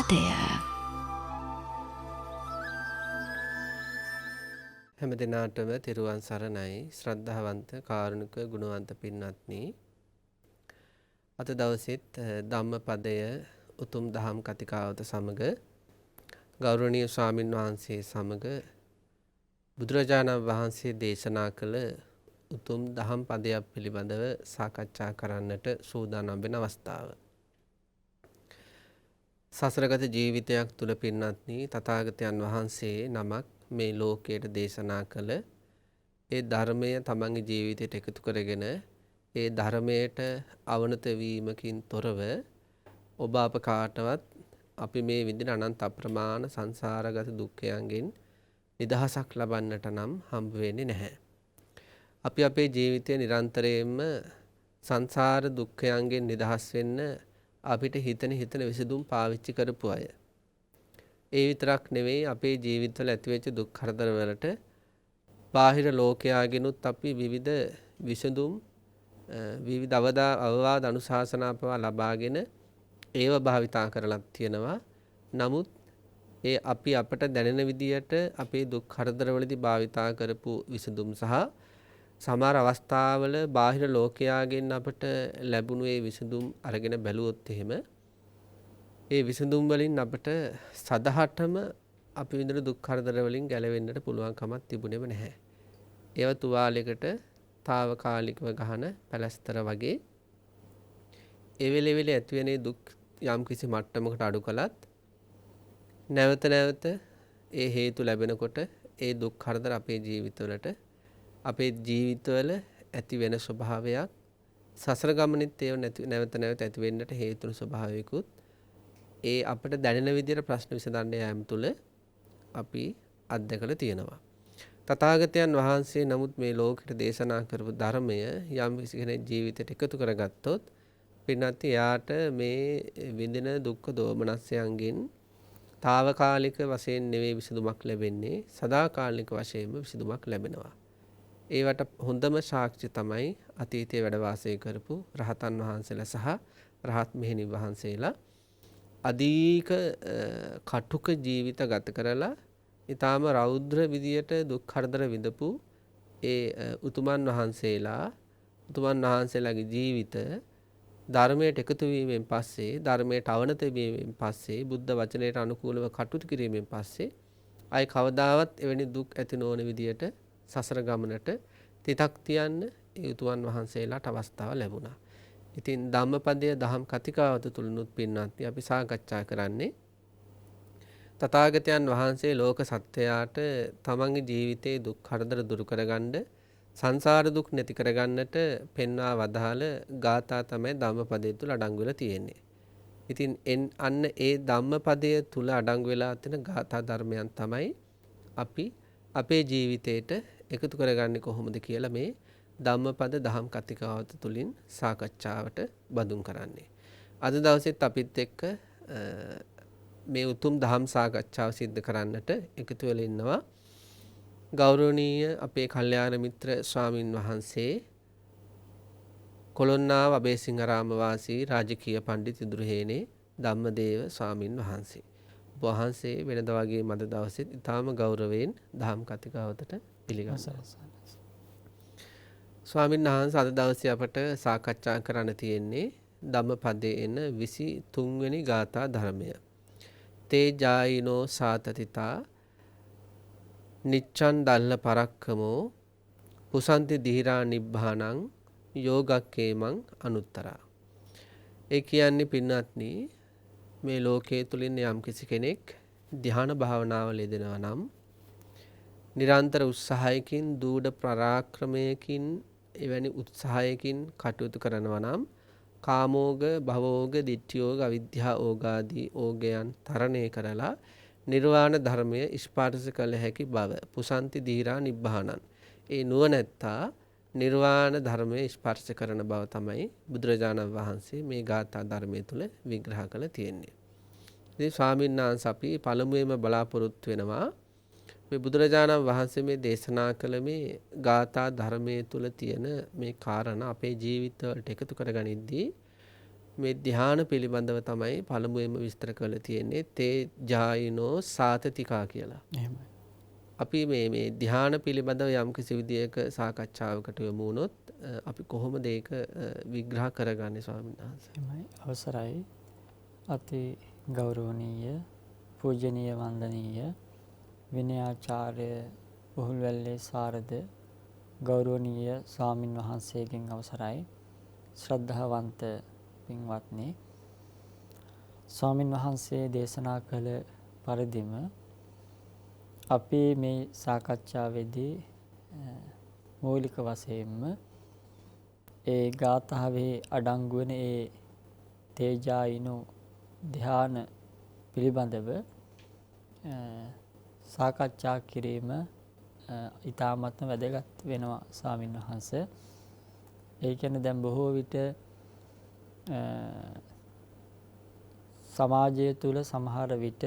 පදය. හැම දිනාටම තෙරුවන් සරණයි. ශ්‍රද්ධාවන්ත කාරුණික ගුණවන්ත පින්වත්නි, අද දවසෙත් ධම්මපදය උතුම් දහම් කතිකාවත සමග ගෞරවනීය ස්වාමින් වහන්සේ සමග බුදුරජාණන් වහන්සේ දේශනා කළ උතුම් දහම් පදයක් පිළිබඳව සාකච්ඡා කරන්නට සූදානම් වෙන අවස්ථාව. සසරගත ජීවිතයක් තුළ පින්වත්නි, තථාගතයන් වහන්සේ නමක් මේ ලෝකයට දේශනා කළ ඒ ධර්මය තමන්ගේ ජීවිතයට එකතු කරගෙන ඒ ධර්මයට අවනත වීමකින් තොරව ඔබ අප කාටවත් අපි මේ විදිහට අනන්ත අප්‍රමාණ සංසාරගත දුක්ඛයන්ගෙන් නිදහසක් ලබන්නට නම් හම්බ වෙන්නේ නැහැ. අපි අපේ ජීවිතය නිරන්තරයෙන්ම සංසාර දුක්ඛයන්ගෙන් නිදහස් වෙන්න අපිට හිතන විසඳුම් පාවිච්චි කරපු අය. ඒ විතරක් නෙවෙයි, අපේ ජීවිතවල ඇතිවෙච්ච දුක් කරදර වලට බාහිර ලෝකයාගෙනුත් අපි විවිධ විසඳුම් විවිධ අවවාද අනුශාසනා පවා ලබාගෙන ඒව භාවිතා කරලා තියෙනවා. නමුත් ඒ අපි අපට දැනෙන විදියට අපේ දුක් කරදර වලදී භාවිතා කරපු විසඳුම් සහ සමහර අවස්ථාවල බාහිර ලෝකයාගෙන් අපට ලැබුණු ඒ විසඳුම් අරගෙන බැලුවොත් එහෙම ඒ විසඳුම් වලින් අපට සදහටම අපි විඳින දුක් කරදර වලින් ගැලවෙන්නට පුළුවන් කමක් තිබුණේම නැහැ. ඒව තුවාලයකට తాවකාලිකව ගහන පැලස්තර වගේ ඒ වෙලෙ ඇතිවෙන දුක් යම් කිසි මට්ටමකට අඩු කළත් නැවත ඒ හේතු ලැබෙනකොට ඒ දුක් කරදර අපේ ජීවිතවල ඇති වෙන ස්වභාවයක්, සසර ගමනෙත් ඒව නැවත ඇති වෙන්නට හේතුන ස්වභාවයකුත් ඒ අපිට දැනෙන විදිහට ප්‍රශ්න විසඳන්න යාම තුළ අපි අත්දකලා තියෙනවා. තථාගතයන් වහන්සේ නමුත් මේ ලෝකෙට දේශනා කරපු ධර්මය යම් කෙනෙක් ජීවිතයට එකතු කරගත්තොත් පින්නත් යාට මේ විඳින දුක්ඛ දෝමනස්යන්ගෙන් తాවකාලික වශයෙන් නෙවෙයි විසඳුමක් ලැබෙන්නේ, සදාකාලික වශයෙන්ම විසඳුමක් ලැබෙනවා. ඒවට හොඳම සාක්ෂි තමයි අතීතයේ වැඩ වාසය කරපු රහතන් වහන්සේලා සහ රහත් මෙහෙණි වහන්සේලා. අධික කටුක ජීවිත ගත කරලා ඊටාම රෞද්‍ර විදියට දුක් කරදර විඳපු ඒ උතුමන් වහන්සේලාගේ ජීවිත ධර්මයට එකතු වීමෙන් පස්සේ, ධර්මයට අවනත වීමෙන් පස්සේ, බුද්ධ වචනයට අනුකූලව කටයුතු කිරීමෙන් පස්සේ ආයි කවදාවත් එවැනි දුක් ඇති නොවන විදියට සසර ගමනට තිතක් තියන්න ඒ උතුමන් වහන්සේලාට අවස්ථාව ලැබුණා. ඉතින් ධම්මපදය දහම් කතිකාවත තුලනුත් පින්නත් අපි සාකච්ඡා කරන්නේ තථාගතයන් වහන්සේ ලෝක සත්‍යයට තමන්ගේ ජීවිතයේ දුක් කරදර දුරු කරගන්න, සංසාර දුක් නැති කරගන්නට පෙන්වා වදාළ ගාථා තමයි ධම්මපදය තුල අඩංගු වෙලා තියෙන්නේ. ඉතින් අන්න ඒ ධම්මපදය තුල අඩංගු වෙලා තියෙන ගාථා ධර්මයන් තමයි අපි අපේ ජීවිතයට එකතු කරගන්නේ කොහොමද කියලා මේ ධම්මපද දහම් කතිකාවත තුලින් සාකච්ඡාවට බඳුන් කරන්නේ. අද දවසෙත් අපිත් එක්ක මේ උතුම් දහම් සාකච්ඡාව සිද්ධ කරන්නට එකතු වෙලා ඉන්නවා ගෞරවනීය අපේ කල්යාණ මිත්‍ර ස්වාමින් වහන්සේ, කොළොන්නාව අබේසිංහරාම වාසී රාජකීය පඬිතු ඉදුරුහේනේ ධම්මදේව ස්වාමින් වහන්සේ. වහන්සේ වෙනද වගේ මද දවසෙත් ඉතාම ගෞරවයෙන් දහම් කතිකාවතට පිළිගන්නවා. ස්වාමීන් වහන්සේ, අද දවසේ අපට සාකච්ඡා කරන්න තියෙන්නේ ධම්මපදයේ එන 23 වෙනි ගාථා ධර්මය. තේ ජායිනෝ සාතතිතා නිච්ඡන් දල්ල පරක්කමෝ පුසන්ති දීරා නිබ්බානං යෝගක්කේමං අනුත්තරා. ඒ කියන්නේ පින්වත්නි, මේ ලෝකයේ තුලින් යම් කිසි කෙනෙක් ධ්‍යාන භාවනාවල යෙදෙනවා නම්, නිරන්තර උත්සාහයකින්, දූಢ පරාක්‍රමයකින්, එවැනි උත්සාහයකින් කටයුතු කරනවා නම් කාමෝග, භවෝග, ditthiyෝග, අවිද්‍යා ඕගාදී ඕගයන් තරණය කරලා නිර්වාණ ධර්මය ස්පර්ශ කළ හැකි බව, පුසන්ති දීරා නිබ්බානං, ඒ නුවණැත්තා නිර්වාණ ධර්මය ස්පර්ශ කරන බව තමයි බුදුරජාණන් වහන්සේ මේ ගාථා ධර්මයේ තුල විග්‍රහ කළ තියෙන්නේ. ඉතින් ස්වාමීන් වහන්සේ අපි පළමුවෙන්ම බලාපොරොත්තු වෙනවා මේ බුදුරජාණන් වහන්සේ මේ දේශනා කළ මේ ගාථා ධර්මයේ තුල තියෙන මේ කාරණා අපේ ජීවිතවලට එකතු කරගනිද්දී මේ ධ්‍යාන පිළිබඳව තමයි පළමුවෙන්ම විස්තර කරලා තියෙන්නේ තේජායිනෝ සාතතිකා කියලා. එහෙමයි. අපි මේ ධ්‍යාන පිළිබඳව යම් කිසි විදියක සාකච්ඡාවකට යමු වුණොත් අපි කොහොමද ඒක විග්‍රහ කරගන්නේ ස්වාමීන් වහන්සේ? එහෙමයි. අවසරයි. අති ගෞරවනීය පූජනීය වන්දනීය විනයාචාර්ය උහුල්වැල්ලේ සාරද ගෞරවනීය ස්වාමින් වහන්සේගෙන් අවසරයි. ශ්‍රද්ධාවන්ත පින්වත්නි, ස්වාමින් වහන්සේ දේශනා කළ පරිදිම අපි මේ සාකච්ඡාවේදී මූලික වශයෙන්ම ඒ ගාථාවේ අඩංගු වන ඒ තේජායිනෝ ධ්‍යාන පිළිබඳව සාකච්ඡා කිරීම ඉතාමත්ම වැදගත් වෙනවා ස්වාමින් වහන්සේ. ඒ කියන්නේ දැන් බොහෝ විට සමාජය තුළ සමහර විට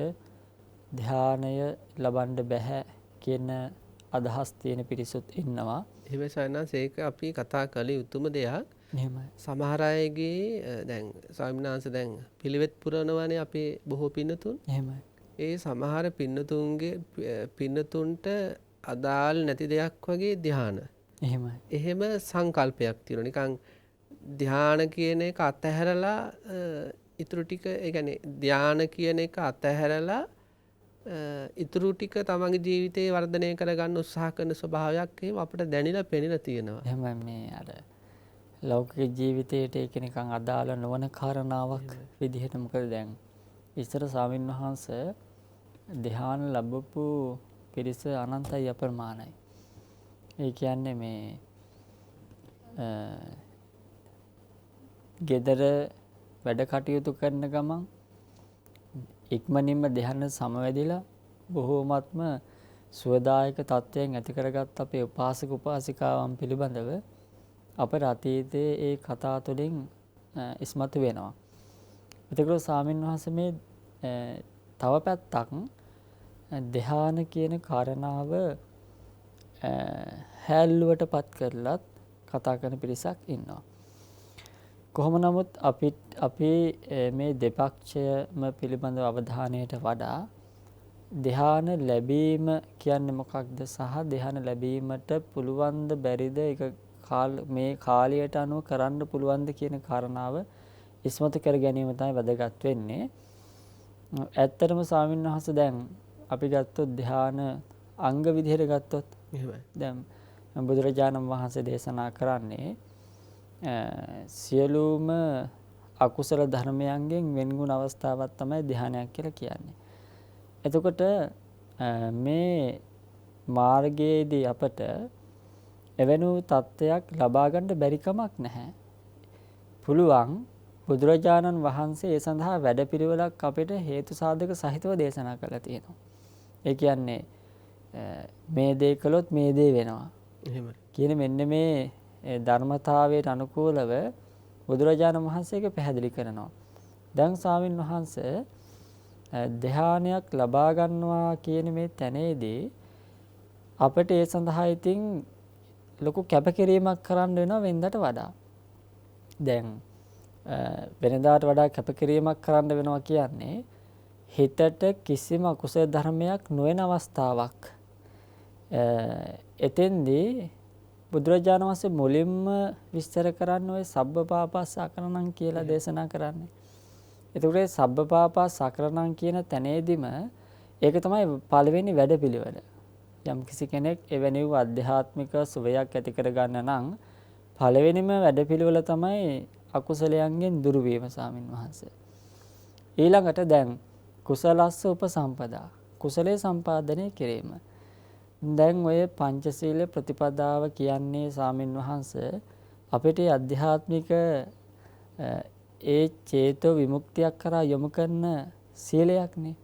ධ්‍යානය ලබන්න බැහැ කියන අදහස් තියෙන පිරිසුත් ඉන්නවා. එහෙම සයන්ස් ඒක අපි කතා කළ යුතුම දෙයක්. එහෙමයි. සමහර අයගේ දැන් ස්වාමීන් වහන්සේ දැන් පිළිවෙත් පුරනවානේ අපේ බොහෝ පින්නතුන්. එහෙමයි. ඒ සමහර පින්නතුන්ට අදාළ නැති දෙයක් වගේ ධ්‍යාන. එහෙමයි. එහෙම සංකල්පයක් තියෙනවා. නිකන් ධ්‍යාන කියන එක අතහැරලා ඉතුරු ටික ඒ කියන්නේ ධ්‍යාන කියන එක අතහැරලා ඉතුරු ටික තමන්ගේ ජීවිතේ වර්ධනය කරගන්න උත්සාහ කරන ස්වභාවයක් එහෙම අපිට දැනෙලා පෙනෙලා තියෙනවා. එහෙමයි. මේ අර ලෞකික ජීවිතයට ඒක නිකන් අදාළ නොවන කාරණාවක් විදිහට. මොකද දැන් ඉස්සර ස්වාමින් වහන්සේ ධ්‍යාන ලැබපු පිරිස අනන්තයි අප්‍රමාණයි. ඒ කියන්නේ මේ ගෙදර වැඩ කටයුතු කරන ගමන් ඉක්මනින්ම ධ්‍යාන සමවැදිලා බොහෝමත්ම සුවදායක තත්ත්වයෙන් ඇති කරගත් අපේ උපාසක උපාසිකාවන් පිළිබඳව අපේ අතීතයේ ඒ කතා තුළින් ඉස්මතු වෙනවා. එතකොට ස්වාමින් වහන්සේ මේ තව පැත්තක් ධ්‍යාන කියන කාරණාව හැල්ලුවට පත් කරලත් කතා කරන පිරිසක් ඉන්නවා. කොහොම නමුත් අපි මේ දෙපක්ෂයම පිළිබඳව අවධානයට වඩා ධ්‍යාන ලැබීම කියන්නේ මොකක්ද සහ ධ්‍යාන ලැබීමට පුළුවන්ද බැරිද ඒක මේ කාලයට අනුව කරන්න පුළුවන්ද කියන කාරණාව ඉස්මතු කර ගැනීම තමයි වැදගත් වෙන්නේ. ඇත්තටම ස්වාමීන් වහන්සේ දැන් අපි ගත්තොත් ධ්‍යාන අංග විදිහට ගත්තොත් දැන් බුදුරජාණන් වහන්සේ දේශනා කරන්නේ සියලුම අකුසල ධර්මයන්ගෙන් වෙන්ගුණ අවස්ථාවක් තමයි ධ්‍යානයක් කියලා කියන්නේ. එතකොට මේ මාර්ගයේදී අපට එවැනි තත්ත්වයක් ලබා ගන්න බැරි කමක් නැහැ. පුළුවන් බුදුරජාණන් වහන්සේ ඒ සඳහා වැඩපිළිවෙලක් අපිට හේතු සාධක සහිතව දේශනා කළා තියෙනවා. ඒ කියන්නේ මේ දේ කළොත් මේ දේ වෙනවා. එහෙමයි. කියන මෙන්න මේ ධර්මතාවයට අනුකූලව බුදුරජාණන් වහන්සේ ඒක පැහැදිලි කරනවා. දැන් ස්වාමින් වහන්සේ ධ්‍යානයක් ලබා ගන්නවා කියන මේ තැනේදී අපිට ඒ සඳහා ඉතින් ලොකු කැපකිරීමක් කරන්න වෙනවා වෙනදාට වඩා. දැන් වෙනදාට වඩා කැපකිරීමක් කරන්න වෙනවා කියන්නේ හිතට කිසිම අකුසල ධර්මයක් නොවන අවස්ථාවක්. එතෙන්දී බුදුරජාණන් වහන්සේ මුලින්ම විස්තර කරන්නේ ඔය සබ්බපාපස්සකරණං කියලා දේශනා කරන්නේ. එතකොට සබ්බපාපස්සකරණං කියන තැනේදීම ඒක තමයි පළවෙනි වැඩපිළිවෙල. යම් කිසි කෙනෙක් එවැනි වූ අධ්‍යාත්මික සුවයක් ඇති කර ගන්න නම් පළවෙනිම වැඩපිළිවෙල තමයි අකුසලයන්ගෙන් දුරු වීම ස්වාමින් වහන්සේ. ඊළඟට දැන් කුසලස්ස උපසම්පදා කුසලයේ සම්පාදනය කිරීම. දැන් ඔය පංචශීල ප්‍රතිපදාව කියන්නේ ස්වාමින් වහන්සේ අපිට අධ්‍යාත්මික ඒ චේතෝ විමුක්තියක් කරා යොමු කරන සීලයක්නේ.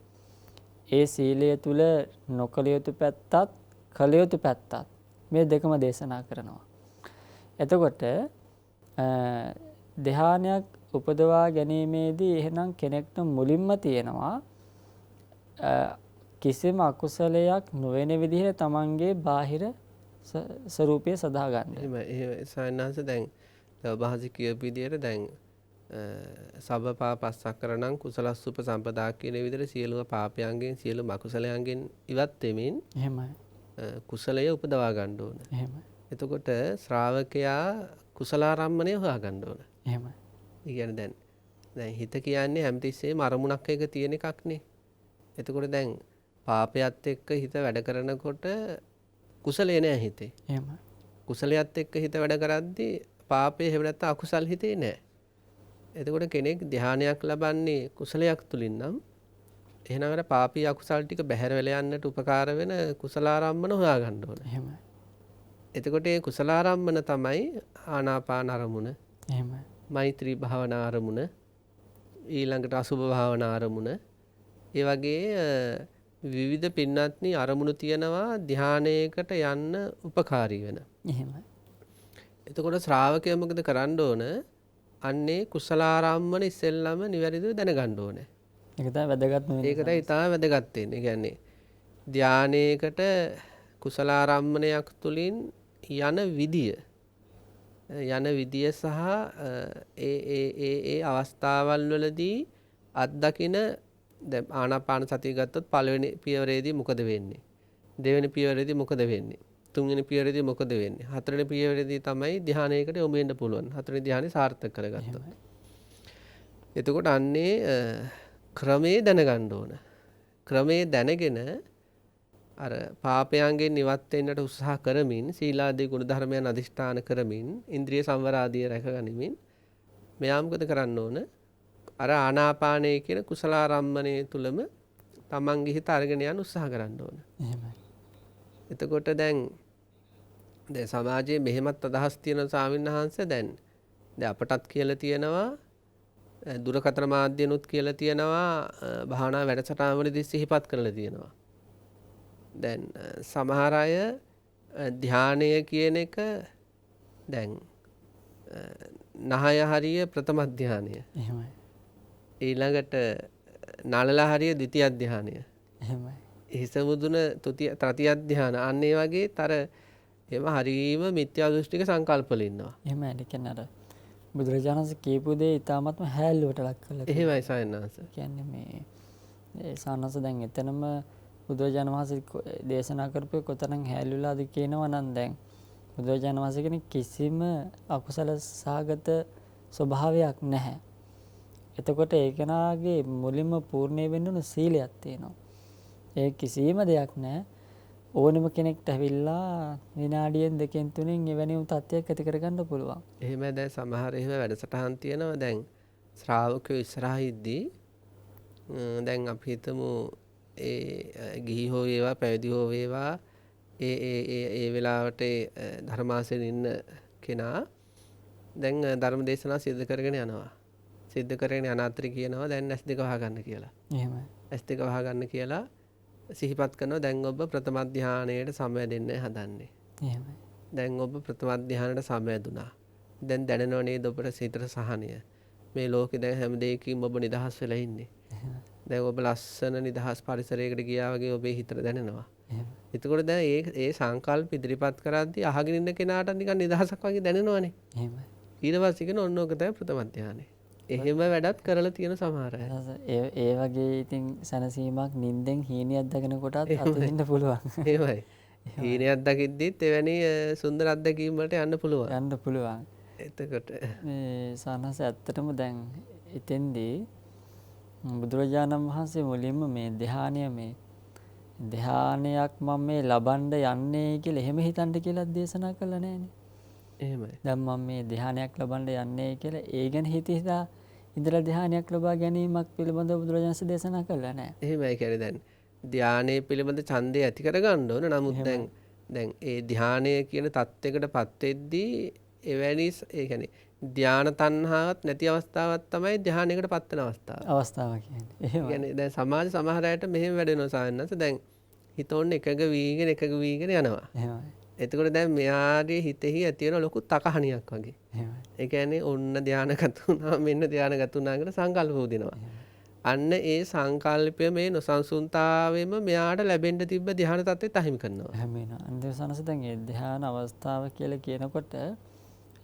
ඒ සීලය තුල නොකළ යුතු පැත්තත් කළ යුතු පැත්තත් මේ දෙකම දේශනා කරනවා. එතකොට ධ්‍යානයක් උපදවා ගැනීමේදී එහෙනම් කෙනෙක්ට මුලින්ම තියෙනවා කිසිම අකුසලයක් නොවන විදිහට තමන්ගේ බාහිර ස්වરૂපය සදා ගන්න. එහෙම සයන්ස් දැන් භාෂික කියපු විදිහට දැන් සබ්බ පාපස්සකරණං කුසලස්ස උපසම්පදා කියන විදිහට සියලුම පාපයන්ගෙන් සියලුම අකුසලයන්ගෙන් ඉවත් වෙමින් එහෙමයි. කුසලය උපදවා ගන්න ඕන. එහෙමයි. එතකොට ශ්‍රාවකයා කුසලාරම්මණය හොයා ගන්න ඕන. එහෙමයි. ඒ කියන්නේ දැන් හිත කියන්නේ හැමතිස්සෙම අරමුණක් එක තියෙන එකක්නේ. එතකොට දැන් පාපයත් එක්ක හිත වැඩ කරනකොට කුසලේ නෑ හිතේ. එහෙමයි. කුසලයත් එක්ක හිත වැඩ කරද්දී පාපේ හැම නැත්නම් අකුසල් හිතේ නෑ. එතකොට කෙනෙක් ධානයක් ලබන්නේ කුසලයක් තුලින් නම් එහෙනම් අර පාපී අකුසල් ටික බැහැර වෙලා යන්නට උපකාර වෙන කුසලාරම්මන හොයා ගන්න ඕන. එහෙමයි. එතකොට මේ කුසලාරම්මන තමයි ආනාපාන අරමුණ, එහෙමයි. මෛත්‍රී භාවනා අරමුණ, ඊළඟට අසුභ භාවනා අරමුණ. ඒ වගේ විවිධ පින්නත්නි අරමුණු තියනවා ධානයකට යන්න උපකාරී වෙන. එහෙමයි. එතකොට ශ්‍රාවකයා මොකද කරන්න ඕන? අන්නේ කුසලාරම්මන ඉස්සෙල්ලම නිවැරදිව දැනගන්න ඕනේ. ඒක තමයි වැදගත්ම වෙන්නේ. ඒක තමයි ඉතාම වැදගත් වෙන්නේ. ඒ කියන්නේ ධානයේකට කුසලාරම්මණයක් තුලින් යන විදිය සහ ඒ අවස්ථාවල් වලදී අත්දකින දැන් ආනාපාන සතිය ගත්තොත් පළවෙනි පියවරේදී මොකද වෙන්නේ? දෙවෙනි පියවරේදී මොකද වෙන්නේ? තුන්වෙනි පියවරේදී මොකද වෙන්නේ? හතරවෙනි පියවරේදී තමයි ධානයකට යොමු වෙන්න පුළුවන්. හතරවෙනි ධානය සාර්ථක කරගත්තොත්. එතකොට අන්නේ ක්‍රමේ දැනගන්න ඕන. ක්‍රමේ දැනගෙන අර පාපයන්ගෙන් ඉවත් වෙන්නට උත්සාහ කරමින් සීලාදී ගුණ ධර්මයන් අදිෂ්ඨාන කරමින් ඉන්ද්‍රිය සංවර ආදී රැකගනිමින් මෙයා මොකද කරන්න ඕන? අර ආනාපානයේ කියන කුසලාරම්මණය තුලම තමන්ගේ හිත අරගෙන යන්න උත්සාහ කරන්න ඕන. එහෙමයි. එතකොට දැන් සමාජයේ මෙහෙමත් අදහස් තියෙන ස්වාමීන් වහන්සේ දැන් අපටත් කියලා තියෙනවා දුරකථන මාධ්‍යනුත් කියලා තියෙනවා භාවනා වැඩසටහන් වලදී සිහිපත් කරලා තියෙනවා. දැන් සමහර අය ධානය කියන එක දැන් නහය හරිය ප්‍රථම ධානය. එහෙමයි. ඊළඟට නළල හරිය ද්විතිය ධානය. එහෙමයි. හිස මුදුන තෘතිය ධාන. අන්න ඒ වගේ තර එම හරීම මිත්‍යා දෘෂ්ටික සංකල්පවල ඉන්නවා. එහෙමයි. ඒ කියන්නේ අර බුදුරජාණන් වහන්සේ කියපු දේ ඊටාත්ම හැල්ලුවට ලක් කරලා තියෙනවා. එහෙමයි සයන්නාස. කියන්නේ මේ ඒ සානස දැන් එතනම බුදුරජාණන් වහන්සේ දේශනා කරපු කොතරම් හැල්ලුලාද කියනවා නම් දැන් බුදුරජාණන් වහන්සේ කියන්නේ කිසිම අකුසල සහගත ස්වභාවයක් නැහැ. එතකොට ඒ කෙනාගේ මුලින්ම පූර්ණේ වෙන්න ඕන සීලයක් තියෙනවා. ඒ කිසිම දෙයක් නැහැ. ඕනම කෙනෙක්ට ඇවිල්ලා විනාඩියෙන් දෙකෙන් තුනෙන් එවැනි තත්ත්වයක් ඇති කරගන්න පුළුවන්. එහෙම දැන් සමහර එහෙම වැඩසටහන් තියෙනවා දැන් ශ්‍රාවකයෝ ඉස්සරහින්දී දැන් අපි හිතමු ඒ ගිහි හෝ වේවා පැවිදි හෝ වේවා ඒ වෙලාවට ධර්මාසනෙ ඉන්න කෙනා දැන් ධර්ම දේශනා සිද්ධ කරගෙන යනවා. සිද්ධ කරගෙන යන අතරේ කියනවා දැන් S2 වහගන්න කියලා. එහෙමයි. S2 වහගන්න කියලා සිහිපත් කරනවා දැන් ඔබ ප්‍රථම ධානයට සමවැදෙන්න හදන්නේ. එහෙමයි. දැන් ඔබ ප්‍රථම ධානයට සමවැදුනා. දැන් දැනෙනව නේද ඔබට සිතට සහනය. මේ ලෝකේ දැන් හැම දෙයකින්ම ඔබ නිදහස් වෙලා ඉන්නේ. දැන් ඔබ ලස්සන නිදහස් පරිසරයකට ගියා වගේ ඔබේ හිතට දැනෙනවා. එතකොට දැන් ඒ සංකල්ප ඉදිරිපත් කරද්දී අහගෙන ඉන්න කෙනාට නිකන් නිදහසක් වගේ දැනෙනවනේ. එහෙමයි. ඊට පස්සේ කියන ඔන්න ඔක තමයි ප්‍රථම ධානය. එහෙම වැඩත් කරලා තියෙන සමහර අය. ඒ වගේ ඉතින් සනසීමක් නිින්දෙන් හීනියක් දකින කොටත් අත්විඳින්න පුළුවන්. එහෙමයි. හීනයක් දකිද්දිත් එවැනි සුන්දර අත්දැකීම් වලට යන්න පුළුවන්. යන්න පුළුවන්. එතකොට මේ සනස ඇත්තටම දැන් එතෙන්දී බුදුරජාණන් වහන්සේ මුලින්ම මේ ධානයක් මම මේ ලබන්න යන්නේ කියලා එහෙම හිතන්න කියලා දේශනා කළා නෑනේ. එහෙමයි. දැන් මම මේ ධානයක් ලබන්න යන්නේ කියලා ඒ ගැන හිතා ඉඳලා ධානයක් ලබා ගැනීමක් පිළිබඳව බුදුරජාණන් වහන්සේ දේශනා කළා නෑ. එහෙමයි. කියන්නේ දැන් ධානයේ පිළිබඳ ඡන්දය ඇති කරගන්න ඕන. නමුත් දැන් ඒ ධානය කියන தත්වයකටපත් වෙද්දී එවැනි ඒ කියන්නේ ධාන තණ්හාවක් නැති අවස්ථාවක් තමයි ධානයකට පත් වෙන අවස්ථාව කියන්නේ. එහෙමයි. කියන්නේ දැන් සමාජ සමහර අයට මෙහෙම වැඩෙනවා සායන්නස දැන් හිතෝන්න එකග වීගෙන යනවා. එහෙමයි. එතකොට දැන් මෙයාගේ හිතෙහි ඇති වෙන ලොකු තකහණියක් වගේ. එහෙමයි. ඒ කියන්නේ ඔන්න ධානගත වුණා මෙන්න ධානගත වුණා කියලා සංකල්ප උදිනවා. අන්න ඒ සංකල්පය මේ නොසන්සුන්තාවෙම මෙයාට ලැබෙන්න තිබ්බ ධාන තත්ත්වෙත් අහිමි කරනවා. හැමෙනා. අන්දසනස දැන් ඒ ධාන අවස්ථාව කියලා කියනකොට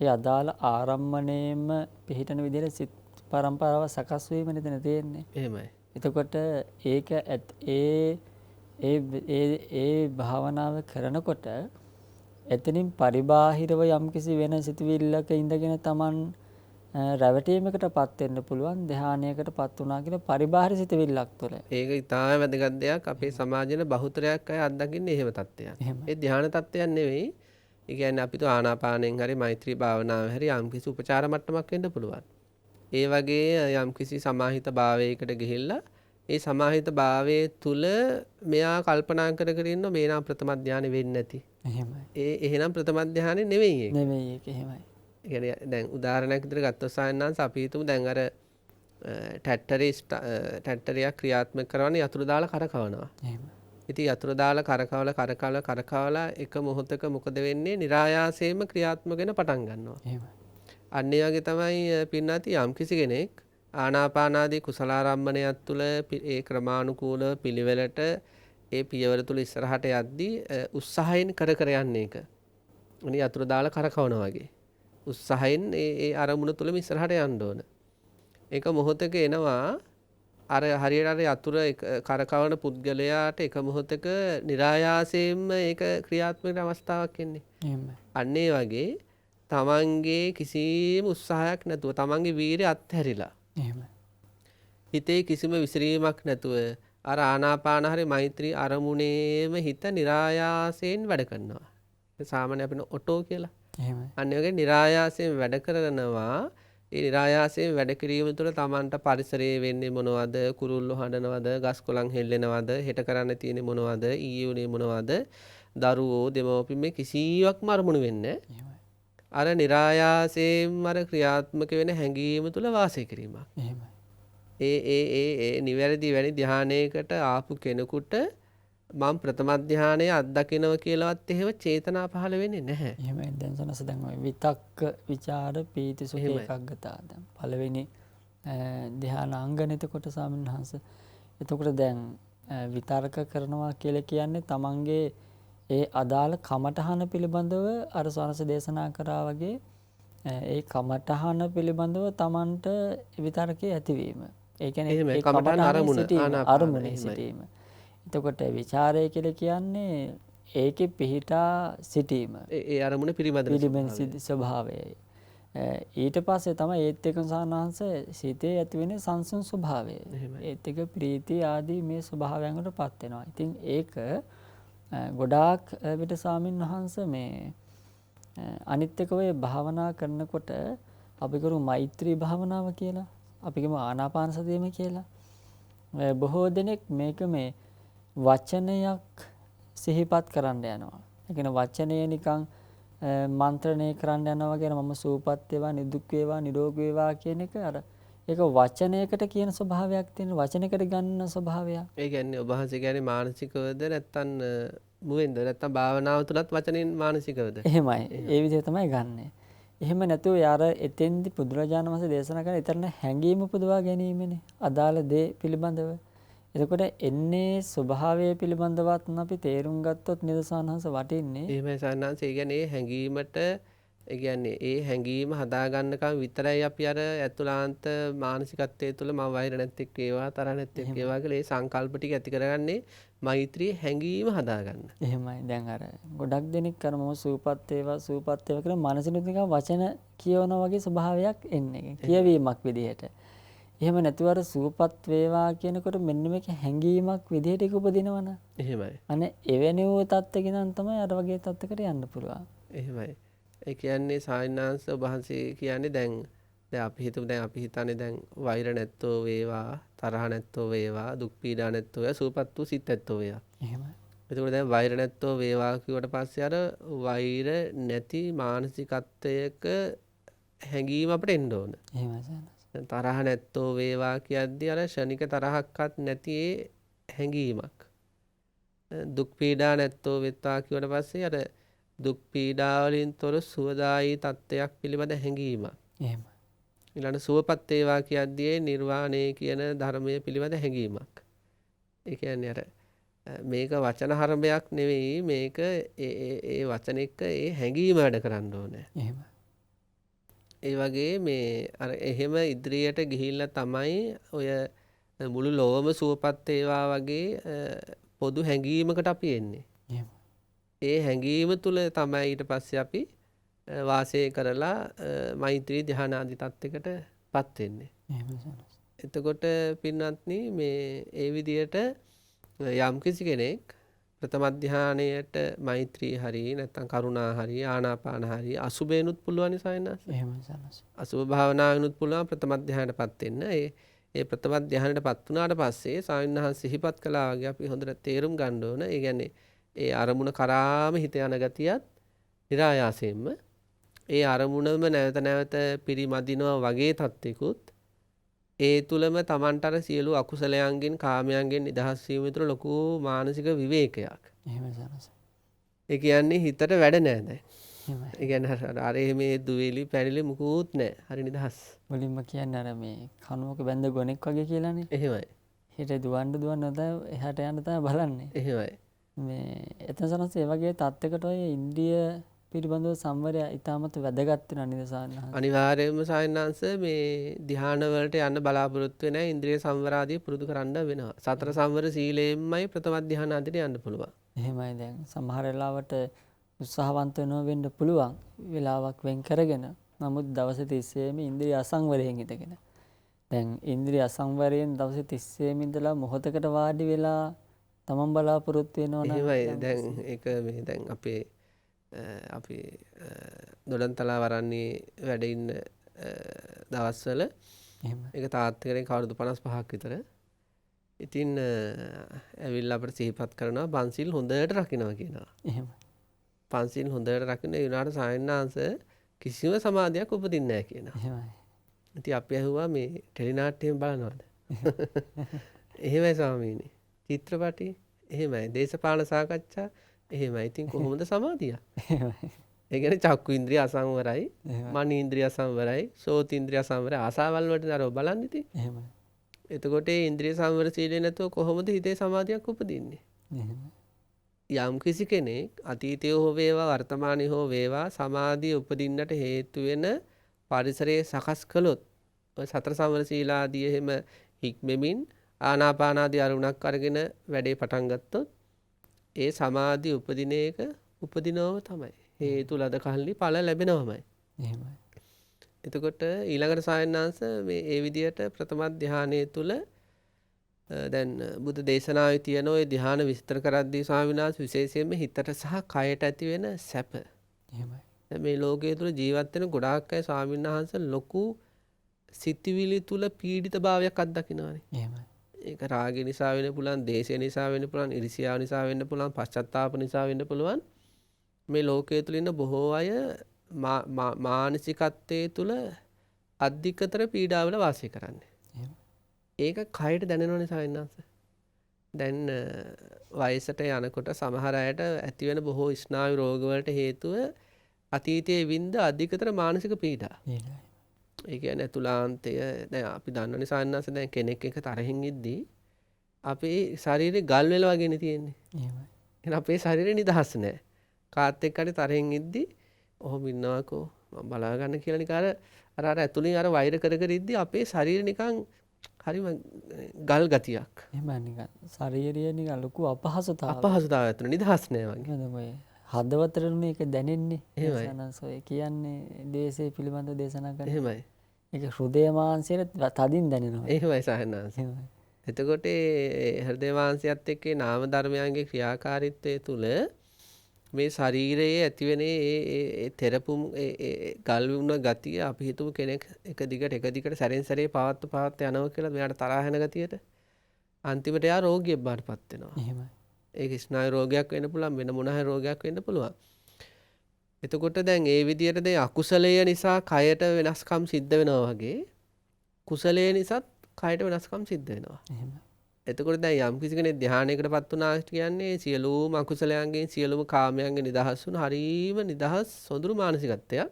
ඒ අදාළ ආරම්මණයෙම පිහිටන විදිහට සිත් පරම්පරාව සකස් වීම එතන තියෙන්නේ. එහෙමයි. එතකොට ඒක ඒ භාවනාව කරනකොට එතනින් පරිබාහිරව යම්කිසි වෙන සිතුවිල්ලක ඉඳගෙන Taman රැවටීමකට පත් වෙන්න පුළුවන් ධානයකට පත් වුණා කියලා පරිබාහිර සිතුවිල්ලක් තුළ. ඒක ඉතාම වැදගත් දෙයක්. අපේ සමාජයේ බහුතරයක් අය අත්දකින්නේ එහෙම තත්ත්වයක්. ඒ ධානය තත්ත්වයක් නෙවෙයි. ඒ කියන්නේ අපිට ආනාපානෙන් හරි මෛත්‍රී භාවනාවෙන් හරි යම්කිසි උපචාර මට්ටමක් වෙන්න පුළුවන්. ඒ වගේ යම්කිසි සමාහිත භාවයකට ගිහිල්ලා ඒ සමාහිත භාවයේ තුල මෙයා කල්පනා කර කර ඉන්න මේ නම් ප්‍රථම ධානය වෙන්නේ නැති. එහෙමයි. එහෙනම් ප්‍රථම ධානය නෙවෙයි ඒක. නෙවෙයි ඒක එහෙමයි. ඒ කියන්නේ දැන් උදාහරණයක් විදිහට ගත්තොත් සායනන්ස අපි හිතමු දැන් අර ටැට්ටරියක් ක්‍රියාත්මක කරවන්නේ යතුරු දාලා කරකවනවා. එහෙමයි. ඉතින් යතුරු දාලා කරකවලා එක මොහොතක මොකද වෙන්නේ? નિરાයාසයෙන්ම ක්‍රියාත්මක වෙන පටන් ගන්නවා. එහෙමයි. අන්න ඒ වගේ තමයි පින්නාති යම්කිසි කෙනෙක් ආනාපානාදී කුසලාරම්මණයක් තුළ ඒ ක්‍රමානුකූල පිළිවෙලට ඒ පියවර තුළ ඉස්සරහට යද්දී උත්සාහයෙන් කර යන්නේ ඒක. අනේ යතුරු දාලා කරකවනවා වගේ. උත්සාහයෙන් ඒ අරමුණ තුළම ඉස්සරහට යන්න ඕන. ඒක මොහොතක එනවා අර හරියට අර යතුර කරකවන පුද්ගලයාට එක මොහොතක નિરાයාසයෙන්ම ඒක ක්‍රියාත්මක අවස්ථාවක් එන්නේ. එහෙමයි. අන්න ඒ වගේ තමන්ගේ කිසිම උත්සාහයක් නැතුව තමන්ගේ වීරිය අත්හැරිලා එහෙමයි. හිතේ කිසිම විසිරීමක් නැතුව අර ආනාපාන හරි මෛත්‍රී අරමුණේම හිත નિરાයාසයෙන් වැඩ කරනවා. ඒ සාමාන්‍ය අපින ඔටෝ කියලා. එහෙමයි. අන්න ඒ වගේ નિરાයාසයෙන් වැඩ කරනවා. ඒ નિરાයාසයෙන් වැඩ කිරීම තුළ තමන්ට පරිසරයේ වෙන්නේ මොනවද? කුරුල්ලෝ හඬනවද? ගස් කොළන් හෙල්ලෙනවද? හෙට කරන්න තියෙන්නේ මොනවද? ඊයේ උනේ මොනවද? දරුවෝ දෙමව්පියන් මේ කිසියක්ම අරමුණු වෙන්නේ එහෙමයි. අර નિરાයාසයෙන්ම අර ක්‍රියාත්මක වෙන හැඟීම තුළ වාසය කිරීමක්. එහෙමයි. ඒ නිවැරදි වැනි ධානයකට ආපු කෙනෙකුට මම ප්‍රථම ධානය අත්දකිනවා කියලාවත් එහෙම චේතනා පහළ වෙන්නේ නැහැ. එහෙමයි. දැන් සනස දැන් ඔය විතක්ක ਵਿਚාර පීති සුඛ ඒකග්ගතා දැන් පළවෙනි ධානාංගන එතකොට සාමින්හංශ. එතකොට දැන් විතර්ක කරනවා කියලා කියන්නේ තමන්ගේ ඒ අදාළ කමඨහන පිළිබඳව අර සනස දේශනා කරා වගේ ඒ කමඨහන පිළිබඳව තමන්ට විතර්කයේ ඇතිවීම. ඒ කියන්නේ ඒ කමඨහන අරමුණේ සිටීම. එතකොට ਵਿਚාරය කියලා කියන්නේ ඒකේ පිහිටා සිටීම. ඒ අරමුණ පිළිබඳ ස්වභාවයයි. ඊට පස්සේ තමයි ඒත් එක්ක සානංශ සිතේ ඇති වෙන සංසුන් ස්වභාවය. ඒත් එක්ක ප්‍රීති ආදී මේ ස්වභාවයන් වලටපත් වෙනවා. ඉතින් ඒක ගොඩාක් විට ස්වාමින් වහන්සේ මේ අනිත් එක ඔය භාවනා කරනකොට අපි කරු මෛත්‍රී භාවනාව කියලා. අපි කියමු ආනාපාන සතියම කියලා. බොහෝ දෙනෙක් මේක මේ වචනයක් සිහිපත් කරන්න යනවා. ඒ කියන්නේ වචනය නිකන් මන්ත්‍රණය කරන්න යනවා වගේ මම සූපත් වේවා නිදුක් වේවා නිරෝගී වේවා කියන එක අර ඒක වචනයකට කියන ස්වභාවයක් තියෙන වචනයකට ගන්න ස්වභාවයක්. ඒ කියන්නේ ඔබ වහන්සේ කියන්නේ මානසිකවද නැත්නම් මුවෙන්ද නැත්නම් භාවනාව තුලත් වචනෙන් මානසිකවද? එහෙමයි. ඒ විදිහ තමයි ගන්නෙ. එහෙම නැතුව යාර එතෙන්දි බුදුරජාණන් වහන්සේ දේශනා කරන ඊතරන හැඟීම පුදවා ගැනීමනේ. අදාළ දේ පිළිබඳව. එතකොට එන්නේ ස්වභාවය පිළිබඳවත් අපි තේරුම් ගත්තොත් නිදසානහස වටින්නේ. එහෙමයි සානංශ. ඒ කියන්නේ හැඟීමට ඒ කියන්නේ ඒ හැඟීම හදාගන්නකම් විතරයි අපි අර ඇතුළාන්ත මානසිකත්වයේ තුල මම වෛර නැත්තේක් වේවා තරහ නැත්තේක් වේවා කියලා ඒ සංකල්ප ටික ඇති කරගන්නේ මෛත්‍රී හැඟීම හදාගන්න. එහෙමයි. දැන් අර ගොඩක් දෙනෙක් කරමු සූපත් වේවා කියලා මානසික නිකන් වචන කියවනා වගේ ස්වභාවයක් එන්නේ. කියවීමක් විදිහට. එහෙම නැතුව අර සූපත් වේවා කියනකොට මෙන්න මේක හැඟීමක් විදිහට ඒක උපදිනවනේ. එහෙමයි. අනේ එවැනි වූ තත්ත්වක ඉඳන් තමයි අර වගේ තත්ත්වකට යන්න පුළුවන්. එහෙමයි. ඒ කියන්නේ සායනාංශ වහන්සේ කියන්නේ දැන් අපි හිතමු දැන් අපි හිතන්නේ දැන් වෛර නැත්තෝ වේවා තරහ නැත්තෝ වේවා දුක් පීඩා නැත්තෝ වේවා සූපත් වූ සිත් නැත්තෝ වේවා. එහෙමයි. එතකොට දැන් වෛර නැත්තෝ වේවා කියවට පස්සේ අර වෛර නැති මානසිකත්වයක හැඟීම අපිට එන්න ඕන. එහෙමයි සානස්. තරහ නැත්තෝ වේවා කියද්දී අර ෂණික තරහක්වත් නැති හැඟීමක්. දුක් පීඩා නැත්තෝ වෙත්වා කියවට පස්සේ අර දුක් පීඩා වලින් තොර සුවදායී තත්ත්වයක් පිළිබඳ හැඟීමක්. එහෙමයි. ඊළඟ සුවපත් වේවා කියද්දී නිර්වාණය කියන ධර්මයේ පිළිබඳ හැඟීමක්. ඒ කියන්නේ අර මේක වචන හරඹයක් නෙවෙයි මේක ඒ වචන එක්ක ඒ හැඟීම වැඩ කරන්න ඕනේ. එහෙමයි. ඒ වගේ මේ අර එහෙම ඉදිරියට ගිහිල්ලා තමයි ඔය මුළු ලෝවම සුවපත් වේවා වගේ පොදු හැඟීමකට අපි එන්නේ. එහෙම. ඒ හැඟීම තුල තමයි ඊට පස්සේ අපි වාසය කරලා මෛත්‍රී ධ්‍යාන ආදී තත්යකටපත් වෙන්නේ. එහෙම සනස. එතකොට පින්වත්නි මේ ඒ විදියට යම්කිසි කෙනෙක් ප්‍රථම ධ්‍යානයට මෛත්‍රී හරි නැත්නම් කරුණා හරි ආනාපාන හරි අසුබේනුත් පුළුවන් සයනස්. එහෙම සනස. අසුබ භාවනාවෙනුත් පුළුවන් ප්‍රථම ධ්‍යානයටපත් වෙන්න. ඒ ප්‍රථම ධ්‍යානයටපත් වුණාට පස්සේ සාවින්හන් සිහිපත් කළා වගේ අපි හොඳට තේරුම් ගන්න ඕන. ඒ කියන්නේ ඒ අරමුණ කරාම හිත යන ගතියත් નિરાයාසයෙන්ම ඒ අරමුණම නැවත නැවත පිරිමදිනවා වගේ තත්ත්විකුත් ඒ තුලම Tamanට අර සියලු අකුසලයන්ගෙන් කාමයන්ගෙන් නිදහස් වීම විතර ලොකු මානසික විවේකයක්. එහෙම සනස. ඒ කියන්නේ හිතට වැඩ නැහැ දැන්. එහෙමයි. ඒ කියන්නේ අර මේ දුවේලි පැරිලි මුකුත් නැහැ. හරි නිදහස්. මුලින්ම කියන්නේ අර මේ කණුවක බැඳ ගොනෙක් වගේ කියලානේ. එහෙමයි. හිත දුවන්න තමයි එහාට යන්න තමයි බලන්නේ. එහෙමයි. මේ එතන සනස ඒ වගේ තත්යකට ඔය ඉන්ද්‍රිය පිළිබඳව සම්වරය ඉතාමත් වැදගත් වෙනවා නේද සාන්නහස? අනිවාර්යයෙන්ම සායනංශ මේ ධ්‍යාන වලට යන්න බලාපොරොත්තු වෙන ඉන්ද්‍රිය සංවරාදී පුරුදු කරන්න වෙනවා. සතර සංවර සීලයෙන්මයි ප්‍රථම ධ්‍යාන ආදිට යන්න පුළුවන්. එහෙමයි. දැන් සමහර වෙලාවට උත්සාහවන්ත වෙන්න පුළුවන් වෙලාවක් වෙන් කරගෙන. නමුත් දවස් 30ෙම ඉන්ද්‍රිය අසංවරයෙන් ඉඳගෙන. දැන් ඉන්ද්‍රිය අසංවරයෙන් දවස් 30ෙම ඉඳලා මොහොතකට වාඩි වෙලා තමන් බලාපොරොත්තු වෙනවා නම් එහෙමයි. දැන් ඒක මේ දැන් අපි දොඩන්තලා වරන්නේ වැඩ ඉන්න දවස්වල එහෙම. ඒක තාත්තා කෙනෙක් අවුරුදු 55ක් විතර. ඉතින් ඇවිල්ලා අපිට සිහිපත් කරනවා පන්සිල් හොඳට රකින්නවා කියනවා. එහෙම. පන්සිල් හොඳට රකින්න ඒ වුණාට සායනාංශ කිසිම සමාධියක් උපදින්නේ නැහැ කියනවා. එහෙමයි. ඉතින් අපි අහුවා මේ ටෙලි නාට්‍යයෙන් බලනවද? එහෙමයි ස්වාමීනි. චිත්‍රපටි එහෙමයි. දේශපාලන සාකච්ඡා එහෙමයි. ඉතින් කොහොමද සමාධිය? එහෙමයි. ඒ කියන්නේ චක්කු ඉන්ද්‍රිය අසංවරයි, එහෙමයි. මන ඉන්ද්‍රිය අසංවරයි, සෝත ඉන්ද්‍රිය අසංවරයි. ආසාවල් වලට අර බලන්න ඉතින්. එහෙමයි. එතකොට ඒ ඉන්ද්‍රිය සංවර සීලේ නැතුව කොහොමද හිතේ සමාධියක් උපදින්නේ? එහෙමයි. යම් කිසි කෙනෙක් අතීතයේ හෝ වේවා වර්තමානයේ හෝ වේවා සමාධිය උපදින්නට හේතු වෙන පරිසරයේ සකස් කළොත් ඔය සතර සංවර සීලාදී එහෙම හික්මෙමින් ආනාපානාදී අරුණක් අරගෙන වැඩේ පටන් ගත්තොත් ඒ සමාධිය උපදින එක උපදිනවම තමයි. හේතු ලද කල්ලි ඵල ලැබෙනවමයි. එහෙමයි. එතකොට ඊළඟට සායනාංශ මේ ඒ විදිහට ප්‍රථම ධානයේ තුල දැන් බුදු දේශනාවේ තියෙන ওই ධ්‍යාන විස්තර කරද්දී ස්වාමීන් වහන්සේ විශේෂයෙන්ම හිතට සහ කයට ඇති වෙන සැප. එහෙමයි. දැන් මේ ලෝකයේ තුල ජීවත් වෙන ගොඩාක් අය ස්වාමීන් වහන්සේ ලොකු සිතිවිලි තුල පීඩිත භාවයක් අත්දකින්නවානේ. එහෙමයි. ඒක රාගය නිසා වෙන්න පුළුවන්, දේශය නිසා වෙන්න පුළුවන්, ඉරිසියාව නිසා වෙන්න පුළුවන්, පශ්චාත්තාප නිසා වෙන්න පුළුවන්. මේ ලෝකයේ තුල ඉන්න බොහෝ අය මානසිකත්වයේ තුල අධිකතර පීඩාවල වාසය කරන්නේ. ඒක කයට දැනෙනවනේ සායනාංශ. දැන් වයසට යනකොට සමහර අයට ඇති වෙන බොහෝ ස්නායු රෝග වලට හේතුව අතීතයේ වින්ද අධිකතර මානසික පීඩා. ඒ කියන්නේ අතුලාන්තය දැන් අපි දන්නවනේ සායනාංශ දැන් කෙනෙක් එක තරහින් ඉද්දී අපේ ශරීරේ ගල් වෙලා වගේනේ තියෙන්නේ. එහෙමයි. එහෙනම් අපේ ශරීරේ නිදහස් නැහැ. කාත් එක්ක හරි තරහින් ඉද්දී ඔහොම ඉන්නවාකෝ මම බලා ගන්න කියලා නිකන් අර ඇතුලින් අර වෛර කර කර ඉද්දී අපේ ශරීරේ නිකන් හරිම ගල් ගතියක්. එහෙමයි නිකන් ශරීරය නිකන් ලොකු අපහසුතාවයක්. අපහසුතාවයක් තුන නිදහස් නෑ වගේ. නේද මේ හදවතට මේක දැනෙන්නේ. එහෙමයි. සනසොය කියන්නේ දේශේ පිළිබඳව දේශනා කරන. එහෙමයි. ඒක හෘදය මාංශයට තදින් දැනෙනවා. එහෙමයි සාහනාංශ. එහෙමයි. එතකොට හෘදය මාංශයත් එක්ක නාම ධර්මයන්ගේ ක්‍රියාකාරීත්වය තුල මේ ශරීරයේ ඇතිවෙන ඒ තෙරපුම් ගල් වුණ ගතිය අපි හිතමු කෙනෙක් එක දිගට සැරෙන් සැරේ පවත්ව යනවා කියලා මෙයාට තරහ යන ගතියට අන්තිමට යා රෝගියෙක් බාටපත් වෙනවා. එහෙමයි. ඒක ස්නායු රෝගයක් වෙන්න පුළුවන් වෙන මොන හරි රෝගයක් වෙන්න පුළුවන්. එතකොට දැන් ඒ විදිහට දැන් අකුසලය නිසා කයට වෙනස්කම් සිද්ධ වෙනවා වගේ කුසලය නිසාත් කයට වෙනස්කම් සිද්ධ වෙනවා. එහෙමයි. එතකොට දැන් යම් කිසි කෙනෙක් ධානයකටපත් වුණා කියන්නේ සියලුම අකුසලයන්ගෙන් සියලුම කාමයන්ගෙන් නිදහස් වුණ හරීම නිදහස් සොඳුරු මානසිකත්වයක්.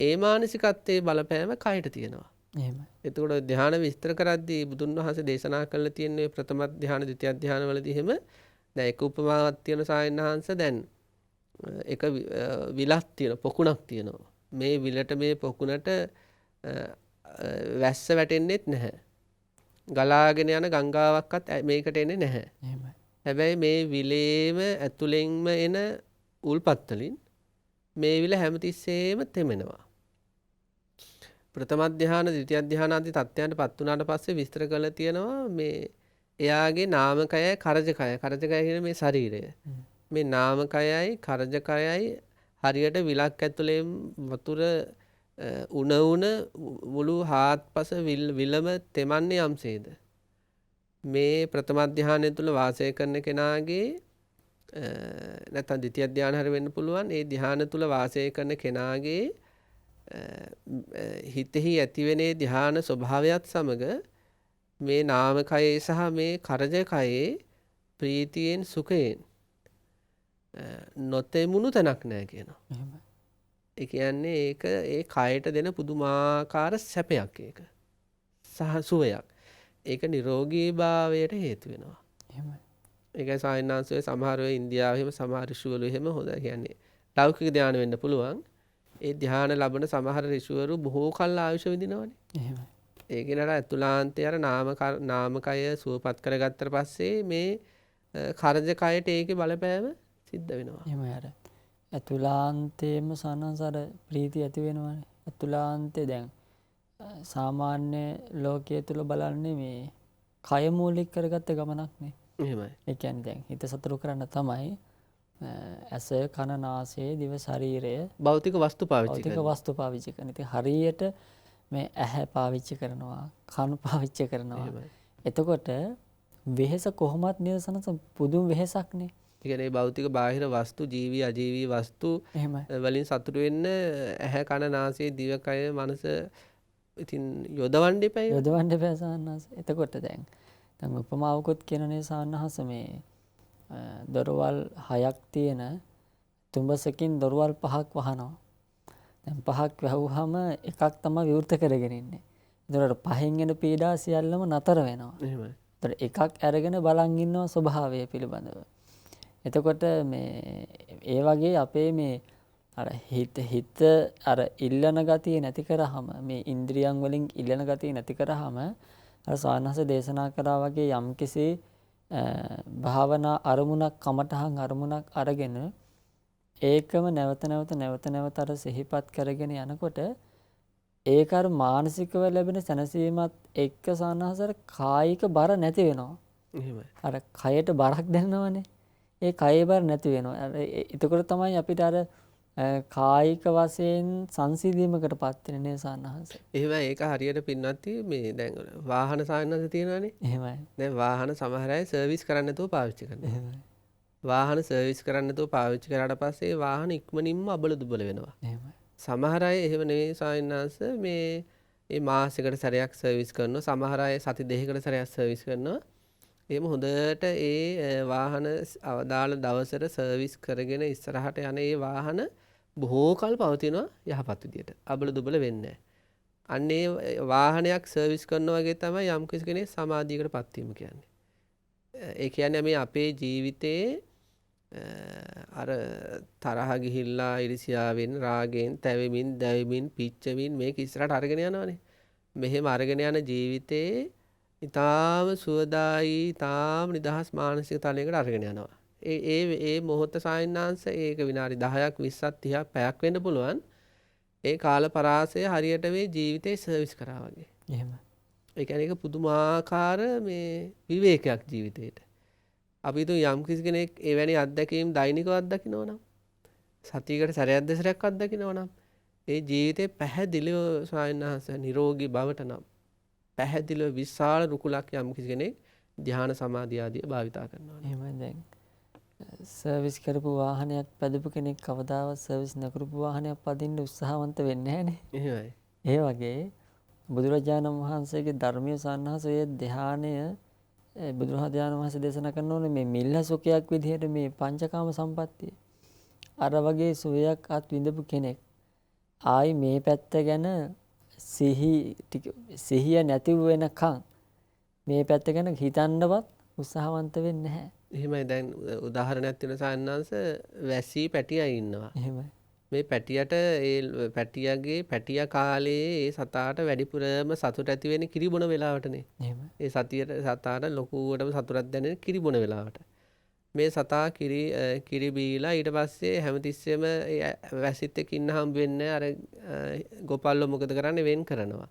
ඒ මානසිකත්වයේ බලපෑම කයට තියෙනවා. එහෙමයි. එතකොට ධාන විස්තර කරද්දී බුදුන් වහන්සේ දේශනා කළා තියෙන්නේ ප්‍රථම ධාන, ද්විතිය ධාන වලදී එහෙම දැන් එක උපමාවක් තියෙන සායනහංශ දැන් එක විලක් තියෙන පොකුණක් තියෙනවා. මේ විලට මේ පොකුණට වැස්ස වැටෙන්නෙත් නැහැ. ගලාගෙන යන ගංගාවක්වත් මේකට එන්නේ නැහැ. එහෙමයි. හැබැයි මේ විලේම ඇතුළෙන්ම එන උල්පත් වලින් මේ විල හැමතිස්සෙම තෙමෙනවා. ප්‍රථම ධ්‍යාන, ද්විතිය ධ්‍යාන ආදී තත්ත්වයන්ට පත් වුණාට පස්සේ විස්තර කරලා තියෙනවා මේ එයාගේ නාමකයයි කරජකයයි. කරජකය කියන්නේ මේ ශරීරය. මේ නාමකයයි කරජකයයි හරියට විලක් ඇතුලේ වතුර උණ මුළු හාත්පස විලම තෙමන්නේ යම්සේද. මේ ප්‍රථම ධ්‍යානය තුල වාසය කරන කෙනාගේ නැත්නම් ද්විතිය ධ්‍යාන හරි වෙන්න පුළුවන්. ඒ ධ්‍යාන තුල වාසය කරන කෙනාගේ හිතෙහි ඇතිවෙන ධ්‍යාන ස්වභාවයත් සමග මේ නාමකයේ සහ මේ කරජකයේ ප්‍රීතියෙන් සුඛයෙන් නොතෙමුණු තැනක් නැහැ කියනවා. එහෙමයි. ඒ කියන්නේ ඒක ඒ කයට දෙන පුදුමාකාර සැපයක් ඒක. සහ සුවයක්. ඒක නිරෝගීභාවයට හේතු වෙනවා. එහෙමයි. ඒකයි සායනාංශයේ සමහර වෙලාව ඉන්දියාවෙම සමහර ඍෂිවරු එහෙම හොඳ කියන්නේ ලෞකික ධානය වෙන්න පුළුවන්. ඒ ධානය ලැබෙන සමහර ඍෂිවරු බොහෝ කල් ආයුෂ විඳිනවනේ. එහෙමයි. ඒක නේද අතුලාන්තයේ අර නාමකය සුවපත් කරගත්තට පස්සේ මේ කරජකයට ඒකේ බලපෑම සිද්ධ වෙනවා. එහෙමයි. අර අතුලාන්තයේම සනසර ප්‍රීතිය ඇති වෙනවානේ. අතුලාන්තේ දැන් සාමාන්‍ය ලෝකයේ තුල බලන්නේ මේ කය මූලික කරගත්ත ගමනක් නේ. එහෙමයි. ඒ කියන්නේ දැන් හිත සතුරු කරන්න තමයි ඇස කන නාසය දිව ශරීරය භෞතික වස්තු පාවිච්චි භෞතික වස්තු පාවිච්චි කරන. ඉතින් හරියට මේ ඇහැ පාවිච්චි කරනවා, කන පාවිච්චි කරනවා. එතකොට වෙහෙස කොහොමත් නිරසනස පුදුම වෙහෙසක්නේ. ඒ කියන්නේ භෞතික බාහිර වස්තු ජීවි අජීවී වස්තු එහෙමයි. වලින් සතුටු වෙන්න ඇහැ කන නාසය දිව කය මනස ඉතින් යොදවන්න එපා. යොදවන්න එපා සාන්නහස. එතකොට දැන් උපමාවකුත් කියනනේ සාන්නහස මේ දොරවල් 6ක් තියෙන තුඹසකින් දොරවල් 5ක් වහනවා. දැන් 5ක් වැහුවාම එකක් තමයි විවෘත කරගෙන ඉන්නේ. ඒතකොට පහෙන් එන පීඩා සියල්ලම නතර වෙනවා. එහෙමයි. ඒතකොට එකක් අරගෙන බලන් ඉන්නවා ස්වභාවය පිළිබඳව. එතකොට මේ ඒ වගේ අපේ මේ අර හිත අර ඉල්ලන ගතිය නැති කරාම මේ ඉන්ද්‍රියන් වලින් ඉල්ලන ගතිය නැති කරාම අර සානහස දේශනා කරා වගේ යම්කිසි භාවනා අරමුණක් කමඨහන් අරමුණක් අරගෙන ඒකම නැවත අර සිහිපත් කරගෙන යනකොට ඒක අර මානසිකව ලැබෙන සැනසීමත් එක්ක සානහසර කායික බර නැති වෙනවා. එහෙමයි. අර කයට බරක් දැනෙනවනේ. ඒ කයේ බර නැති වෙනවා. එතකොට තමයි අපිට අර කායික වශයෙන් සංසිඳීමකටපත් වෙන්නේ සානහස. එහෙමයි. ඒක හරියට පින්නත් මේ දැන් වාහන සානහස තියෙනවානේ. එහෙමයි. දැන් වාහන සමහර අය සර්විස් කරන්න නැතුව පාවිච්චි කරනවා. එහෙමයි. වාහන සර්විස් කරන්න නැතුව පාවිච්චි කරාට පස්සේ වාහන ඉක්මනින්ම අබල දුබල වෙනවා. එහෙමයි. සමහර අය එහෙම නෙවෙයි සායනාංශ මේ මාසෙකට සැරයක් සර්විස් කරනවා. සමහර අය සති දෙකකට සැරයක් සර්විස් කරනවා. එහෙම හොඳට ඒ වාහන අවදාළ දවසට සර්විස් කරගෙන ඉස්සරහට යන ඒ වාහන බොහෝ කල් පවතිනවා යහපත් විදියට. අබල දුබල වෙන්නේ නැහැ. අන්න ඒ වාහනයක් සර්විස් කරනවා වගේ තමයි යම් කෙනෙක් සමාධියකටපත් වීම කියන්නේ. ඒ කියන්නේ මේ අපේ ජීවිතේ අර තරහ ගිහිල්ලා ඉරිසියාවෙන් රාගෙන් තැවෙමින් දැවෙමින් පිච්චෙමින් මේක ඉස්සරහට අරගෙන යනවානේ. මෙහෙම අරගෙන යන ජීවිතේ ඊටාම සුවදායි ඊටාම නිදහස් මානසික තලයකට අරගෙන යනවා. ඒ මොහොත සායනාංශ ඒක විනාඩි 10ක් 20ක් 30ක් පැයක් වෙන්න පුළුවන්. ඒ කාල පරාසය හරියට මේ ජීවිතේ සර්විස් කරා වගේ. එහෙමයි. ඒ කියන්නේ ඒක පුදුමාකාර මේ විවේකයක් ජීවිතේට. අපි හිතුව යම් කිසි කෙනෙක් එවැනි අත්දැකීම් දෛනිකව අත්දකිනවා නම් සතියකට සැරයක් දෙසරයක් අත්දකිනවා නම් ඒ ජීවිතේ පැහැදිලිව සායනාංශ නිරෝගී බවට නම් පැහැදිලිව විශාල රුකුලක් යම් කිසි කෙනෙක් ධ්‍යාන සමාධිය ආදී භාවිතා කරනවා. එහෙමයි. දැන් සර්විස් කරපු වාහනයක් පැදපු කෙනෙක් කවදාවත් සර්විස් නොකරපු වාහනයක් පදින්න උත්සාහවන්ත වෙන්නේ නැහනේ. එහෙමයි. ඒ වගේ බුදුරජාණන් වහන්සේගේ ධර්මීය සන්නහසයේ ධානය බුදුරජාණන් වහන්සේ දේශනා කරනෝනේ මේ මිල්ල සුඛයක් විදිහට මේ පංචකාම සම්පත්තිය. අර වගේ සුවයක් අත් විඳපු කෙනෙක් ආයි මේ පැත්ත ගැන සිහිය නැති වෙනකන් මේ පැත්ත ගැන හිතන්නවත් උත්සාහවන්ත වෙන්නේ නැහැ. එහෙමයි. දැන් උදාහරණයක් තියෙන සායනාංශ වැසි පැටියයි ඉන්නවා. එහෙමයි. මේ පැටියට ඒ පැටියගේ පැටියා කාලේ ඒ සතාට වැඩිපුරම සතුට ඇති වෙන්නේ කිරි බොන වෙලාවටනේ. එහෙම. ඒ සතාට ලොකුවටම සතුටක් දැනෙන්නේ කිරි බොන වෙලාවට. මේ සතා කිරි බීලා ඊට පස්සේ හැමතිස්සෙම වැසිත් එක්ක ඉන්න හම්බ වෙන්නේ අර ගොපල්ලෝ මොකද කරන්නේ වෙන් කරනවා.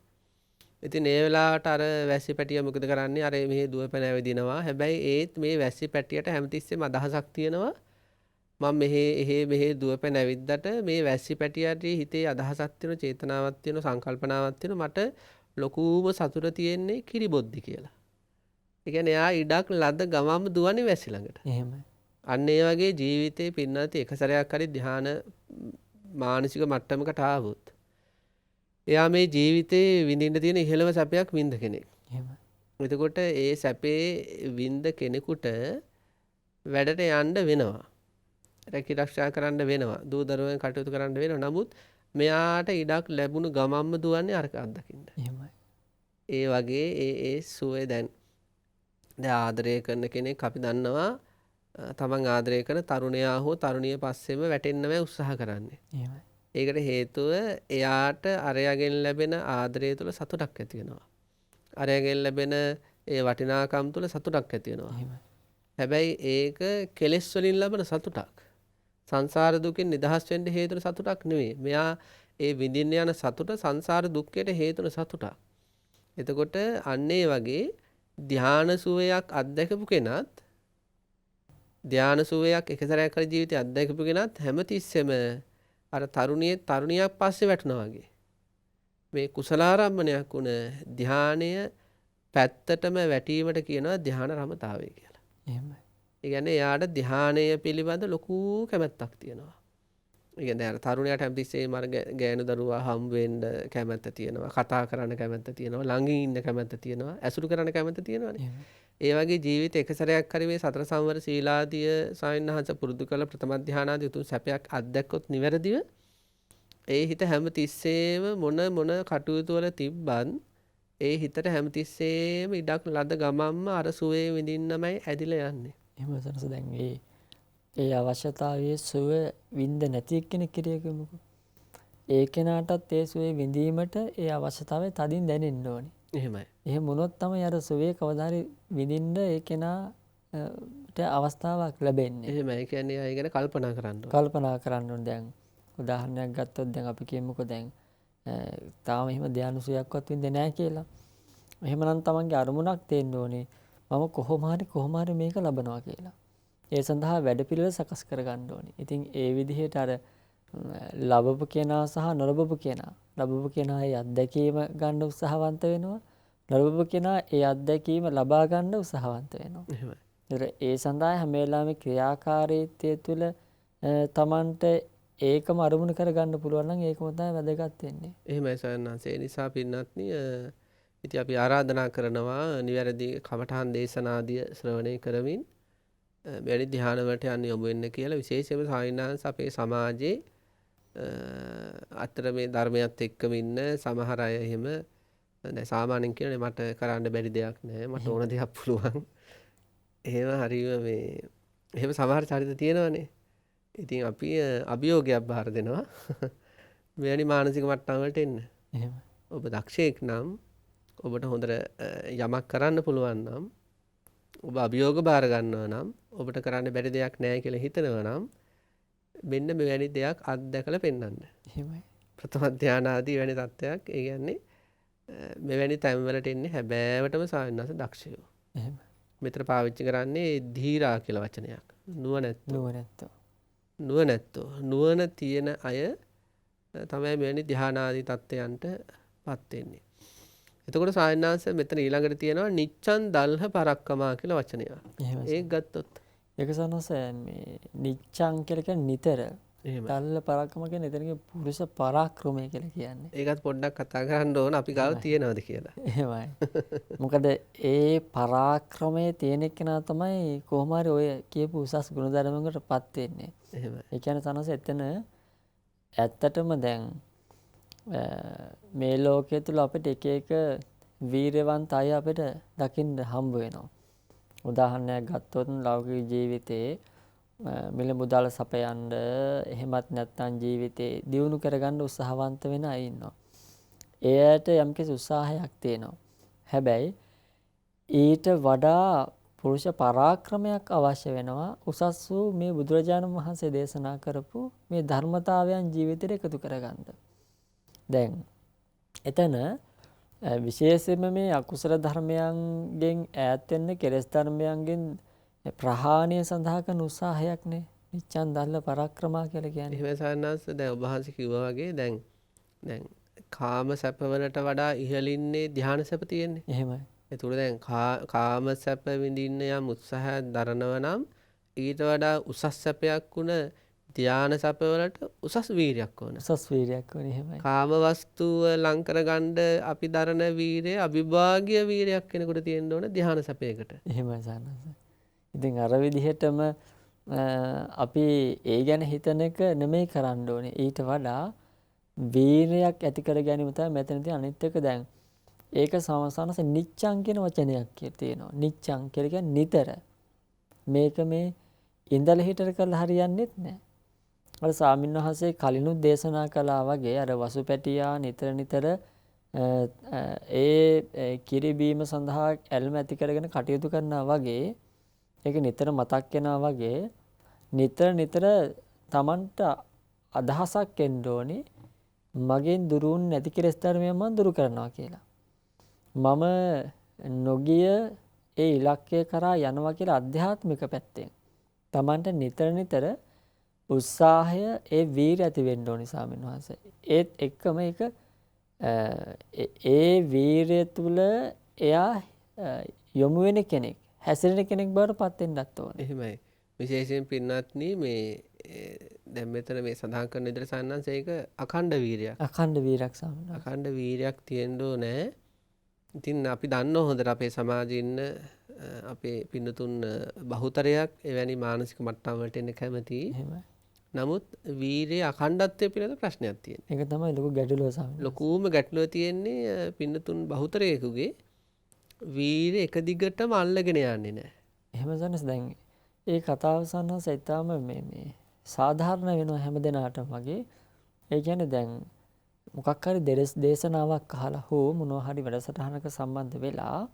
ඉතින් ඒ වෙලාවට අර වැසි පැටියා මොකද කරන්නේ අර මෙහි දුවපැන ඇවිදිනවා. හැබැයි ඒත් මේ වැසි පැටියට හැමතිස්සෙම අදහසක් තියෙනවා. මම මෙහෙ දුවපැන ඇවිද්දට මේ වැසි පැටියට හිතේ අදහසක් තියෙන චේතනාවක් තියෙන සංකල්පනාවක් තියෙන මට ලොකුම සතුට තියෙන්නේ කිරි බොද්දි කියලා. ඒ කියන්නේ එයා ඉඩක් ලද ගමම දුවන්නේ වැසි ළඟට. එහෙමයි. අන්න ඒ වගේ ජීවිතේ පින්නත් එක සැරයක් හරි ධ්‍යාන මානසික මට්ටමකට ආවොත් එයා මේ ජීවිතේ විඳින්න තියෙන ඉහළම සැපයක් විඳ කෙනෙක්. එහෙමයි. එතකොට ඒ සැපේ විඳ කෙනෙකුට වැඩට යන්න වෙනවා. රැකී ආරක්ෂා කරන්න වෙනවා. දූ දරුවන් කටයුතු කරන්න වෙනවා. නමුත් මෙයාට ඉඩක් ලැබුණු ගමම්ම දුවන්නේ අරක අත්දකින්න. එහෙමයි. ඒ වගේ ඒ සුවේ දැන් ආදරය කරන කෙනෙක් අපි දන්නවා තමන් ආදරය කරන තරුණයා හෝ තරුණිය පස්සෙම වැටෙන්නම උත්සාහ කරන්නේ. එහෙමයි. ඒකට හේතුව එයාට අරයාගෙන් ලැබෙන ආදරය තුළ සතුටක් ඇති වෙනවා. අරයාගෙන් ලැබෙන ඒ වටිනාකම් තුළ සතුටක් ඇති වෙනවා. එහෙමයි. හැබැයි ඒක කෙලෙස් වලින් ලැබෙන සතුටක්. සංසාර දුකෙන් නිදහස් වෙන්න හේතු වෙන සතුටක් නෙවෙයි. මෙයා ඒ විඳින්න යන සතුට සංසාර දුක්ඛයට හේතු වෙන සතුටක්. එතකොට අන්න ඒ වගේ ධ්‍යාන සුවයක් අත්දැකපු කෙනත් ධ්‍යාන සුවයක් එකසරයක් කර ජීවිතය අත්දැකපු කෙනත් හැමතිස්සෙම අර තරුණියක් පස්සේ වැටුණා වගේ මේ කුසලාරම්මණයක් වුණ ධ්‍යානය පැත්තටම වැටීමට කියනවා ධ්‍යාන රමතාවය කියලා. එහෙමයි. ඒ කියන්නේ එයාට ධ්‍යානය පිළිබඳ ලොකු කැමැත්තක් තියෙනවා. ඒ කියන්නේ අර තරුණයාට හැමතිස්සෙම අර ගෑනු දරුවා හම්බ වෙන්න කැමැත්ත තියෙනවා. කතා කරන්න කැමැත්ත තියෙනවා. ළඟින් ඉන්න කැමැත්ත තියෙනවා. ඇසුරු කරන්න කැමැත්ත තියෙනවානේ. ඒ වගේ ජීවිත එක සැරයක් හරි මේ සතර සංවර සීලාදිය සායනහස පුරුදු කළ ප්‍රථම ධ්‍යානාදී උතුම් සැපයක් අත්දැක්කොත් නිවැරදිව ඒ හිත හැමතිස්සෙම මොන කටයුතු වල තිබ්බත් ඒ හිතට හැමතිස්සෙම ඉඩක් ලද ගමම්ම අර සුවේ විඳින්නමයි ඇදිලා යන්නේ. එහෙම සනස දැන් ඒ අවශ්‍යතාවයේ සුව විඳ නැති කෙනෙක් කිරියකමුකෝ. ඒ කෙනාටත් ඒ සුවේ විඳීමට ඒ අවශ්‍යතාවය තදින් දැනෙන්න ඕනේ. එහෙමයි. එහෙම වුණොත් තමයි අර සුවේ කවදා හරි විඳින්න ඒ කෙනාට අවස්ථාවක් ලැබෙන්නේ. එහෙමයි. ඒ කියන්නේ අය ගැන කල්පනා කරන්න ඕනේ. කල්පනා කරන්න ඕනේ. දැන් උදාහරණයක් ගත්තොත් දැන් අපි කියමුකෝ දැන් තාම එහෙම ධ්‍යාන සුවයක්වත් විඳින්නේ නැහැ කියලා. එහෙමනම් තමන්ගේ අරමුණක් තියෙන්න ඕනේ. මම කොහොම හරි මේක ලබනවා කියලා. ඒ සඳහා වැඩපිළිවෙල සකස් කරගන්න ඕනේ. ඉතින් ඒ විදිහට අර ලබපු කෙනා සහ නොලබපු කෙනා ඒ අත්දැකීම ගන්න උත්සාහවන්ත වෙනවා. නොලබපු කෙනා ඒ අත්දැකීම ලබා ගන්න උත්සාහවන්ත වෙනවා. එහෙමයි. ඒ සඳහා හැම වෙලාවෙම ක්‍රියාකාරීත්වය තුළ තමන්ට ඒකම අරමුණු කරගන්න පුළුවන් නම් ඒකම තමයි වැදගත් වෙන්නේ. එහෙමයි සයන්නාංශ. ඒ නිසා පින්වත්නි ඉතින් අපි ආරාධනා කරනවා නිවැරදි කමඨහන් දේශනාදිය ශ්‍රවණය කරමින් මෙවැනි ධ්‍යාන වලට යන්න යොමු වෙන්න කියලා විශේෂයෙන්ම සායනහංශ අපේ සමාජයේ අතර මේ ධර්මයත් එක්කම ඉන්න සමහර අය එහෙම දැන් සාමාන්‍යයෙන් කියනනේ මට කරන්න බැරි දෙයක් නැහැ මට ඕන දෙයක් පුළුවන්. එහෙම හරියම මේ එහෙම සමහර චරිත තියෙනවානේ. ඉතින් අපි අභියෝගයක් බාර දෙනවා. මෙවැනි මානසික මට්ටම් වලට එන්න. එහෙම. ඔබ දක්ෂයෙක් නම් ඔබට හොඳට යමක් කරන්න පුළුවන් නම් ඔබ අභියෝග බාර ගන්නවා නම් ඔබට කරන්න බැරි දෙයක් නැහැ කියලා හිතනවා නම් මෙන්න මෙවැනි දෙයක් අත්දැකලා පෙන්වන්න. එහෙමයි. ප්‍රථම ධානාදී වැනි තත්ත්වයක් ඒ කියන්නේ මෙවැනි තැන්වලට එන්නේ හැබෑවටම සායනස දක්ෂයෝ. එහෙම. මෙතන පාවිච්චි කරන්නේ ධීරා කියලා වචනයක්. නුවණැත්තෝ. නුවණ තියෙන අය තමයි මෙවැනි ධානාදී තත්ත්වයන්ටපත් වෙන්නේ. එතකොට සායනස මෙතන ඊළඟට තියෙනවා නිච්ඡන් දල්හ පරක්කමා කියලා වචනයක්. ඒක ගත්තොත් ඒක සනස මේ නිච්ඡං කියලා කියන්නේ නිතර. දල්හ පරක්කම කියන්නේ එතනගේ පුරුෂ පරාක්‍රමය කියලා කියන්නේ. ඒකත් පොඩ්ඩක් කතා කරන්න ඕන අපි ගාව තියෙනවද කියලා. එහෙමයි. මොකද ඒ පරාක්‍රමයේ තියෙන කෙනා තමයි කොහොම හරි ඔය කියපු උසස් ගුණධර්මයකටපත් වෙන්නේ. එහෙමයි. ඒ කියන්නේ සනස එතන ඇත්තටම දැන් මේ ලෝකයේ තුල අපිට එක එක වීරවන්ත අය අපිට දකින්න හම්බ වෙනවා. උදාහරණයක් ගත්තොත් ලෞකික ජීවිතයේ මිල මුදල් සපයන්න එහෙමත් නැත්නම් ජීවිතේ දියුණු කරගන්න උත්සාහවන්ත වෙන අය ඉන්නවා. එයාට යම්කිසි උත්සාහයක් තියෙනවා. හැබැයි ඊට වඩා පුරුෂ පරාක්‍රමයක් අවශ්‍ය වෙනවා උසස් වූ මේ බුදුරජාණන් වහන්සේ දේශනා කරපු මේ ධර්මතාවයන් ජීවිතේට එකතු කරගන්න. දැන් එතන විශේෂයෙන්ම මේ අකුසල ධර්මයන්ගෙන් ඈත් වෙන්න කෙලෙස් ධර්මයන්ගෙන් ප්‍රහාණය සඳහා කරන උත්සාහයක්නේ නිච්ඡන් දල්ල පරාක්‍රමා කියලා කියන්නේ. එහෙම සාරණාස දැන් ඔබ වහන්සේ කිව්වා වගේ දැන් කාම සැපවලට වඩා ඉහළින්නේ ධ්‍යාන සැප තියෙන්නේ. එහෙමයි. ඒතකොට දැන් කාම සැප විඳින්න යම් උත්සාහයක් දරනවා නම් ඊට වඩා උසස් සැපයක් වුණ ධ්‍යාන සැපවලට උසස් වීරියක් ඕන. උසස් වීරියක් ඕනේ එහෙමයි. කාම වස්තුව ලං කරගන්න අපි දරන වීරිය අවිභාගීය වීරියක් කෙනෙකුට තියෙන්න ඕන ධ්‍යාන සැපයකට. එහෙමයි සානස. ඉතින් අර විදිහටම අපි ඒ ගැන හිතන එක නෙමෙයි කරන්න ඕනේ. ඊට වඩා වීරයක් ඇති කර ගැනීම තමයි මෙතනදී අනිත් එක. දැන් ඒක සමසනස නිච්ඡං කියන වචනයක් තියෙනවා. නිච්ඡං කියලා කියන්නේ නිතර. මේක මේ ඉඳලා හිටර කරලා හරියන්නේත් නැහැ. අර ස්වාමින්වහන්සේ කලිනුත් දේශනා කළා වගේ අර වසුපැටියා නිතර ඒ කිරි බීම සඳහා ඇල්ම ඇති කරගෙන කටයුතු කරනවා වගේ ඒක නිතර මතක් වෙනවා වගේ නිතර Tamanට අදහසක් එන්න ඕනේ මගෙන් දුරුන් නැති කෙලෙස් ධර්මයන් මම දුරු කරනවා කියලා. මම නොගිය ඒ ඉලක්කය කරා යනවා කියලා අධ්‍යාත්මික පැත්තෙන් Tamanට නිතර උත්සාහය ඒ වීරිය ඇති වෙන්න ඕනේ ස්වාමීන් වහන්සේ. ඒත් එක්කම ඒක ඒ වීරිය තුල එයා යොමු වෙන කෙනෙක් හැසිරෙන කෙනෙක් බවට පත් වෙන්නත් ඕනේ. එහෙමයි. විශේෂයෙන් පින්වත්නි මේ දැන් මෙතන මේ සඳහන් කරන විදිහට සන්නන්ස ඒක අඛණ්ඩ වීරියක්. අඛණ්ඩ වීරයක් ස්වාමීන් වහන්සේ. අඛණ්ඩ වීරියක් තියෙන්න ඕනේ. ඉතින් අපි දන්නවා හොඳට අපේ සමාජයේ ඉන්න අපේ පින්නතුන් බහුතරයක් එවැනි මානසික මට්ටම් වලට එන්න කැමති. එහෙමයි. නමුත් වීරිය අඛණ්ඩත්වය පිළිබඳ ප්‍රශ්නයක් තියෙනවා. ඒක තමයි ලොකු ගැටලුව ස්වාමීන් වහන්සේ. ලොකුම ගැටලුව තියෙන්නේ පින්නතුන් බහුතරයෙකුගේ වීරිය එක දිගටම අල්ලගෙන යන්නේ නැහැ. එහෙම සනස් දැන් ඒ කතාව සන්නස ඉතාම මේ සාධාරණ වෙනවා හැම දිනාටම වගේ. ඒ කියන්නේ දැන් මොකක් හරි දේශනාවක් අහලා හෝ මොනවා හරි වැඩසටහනක සම්බන්ධ වෙලා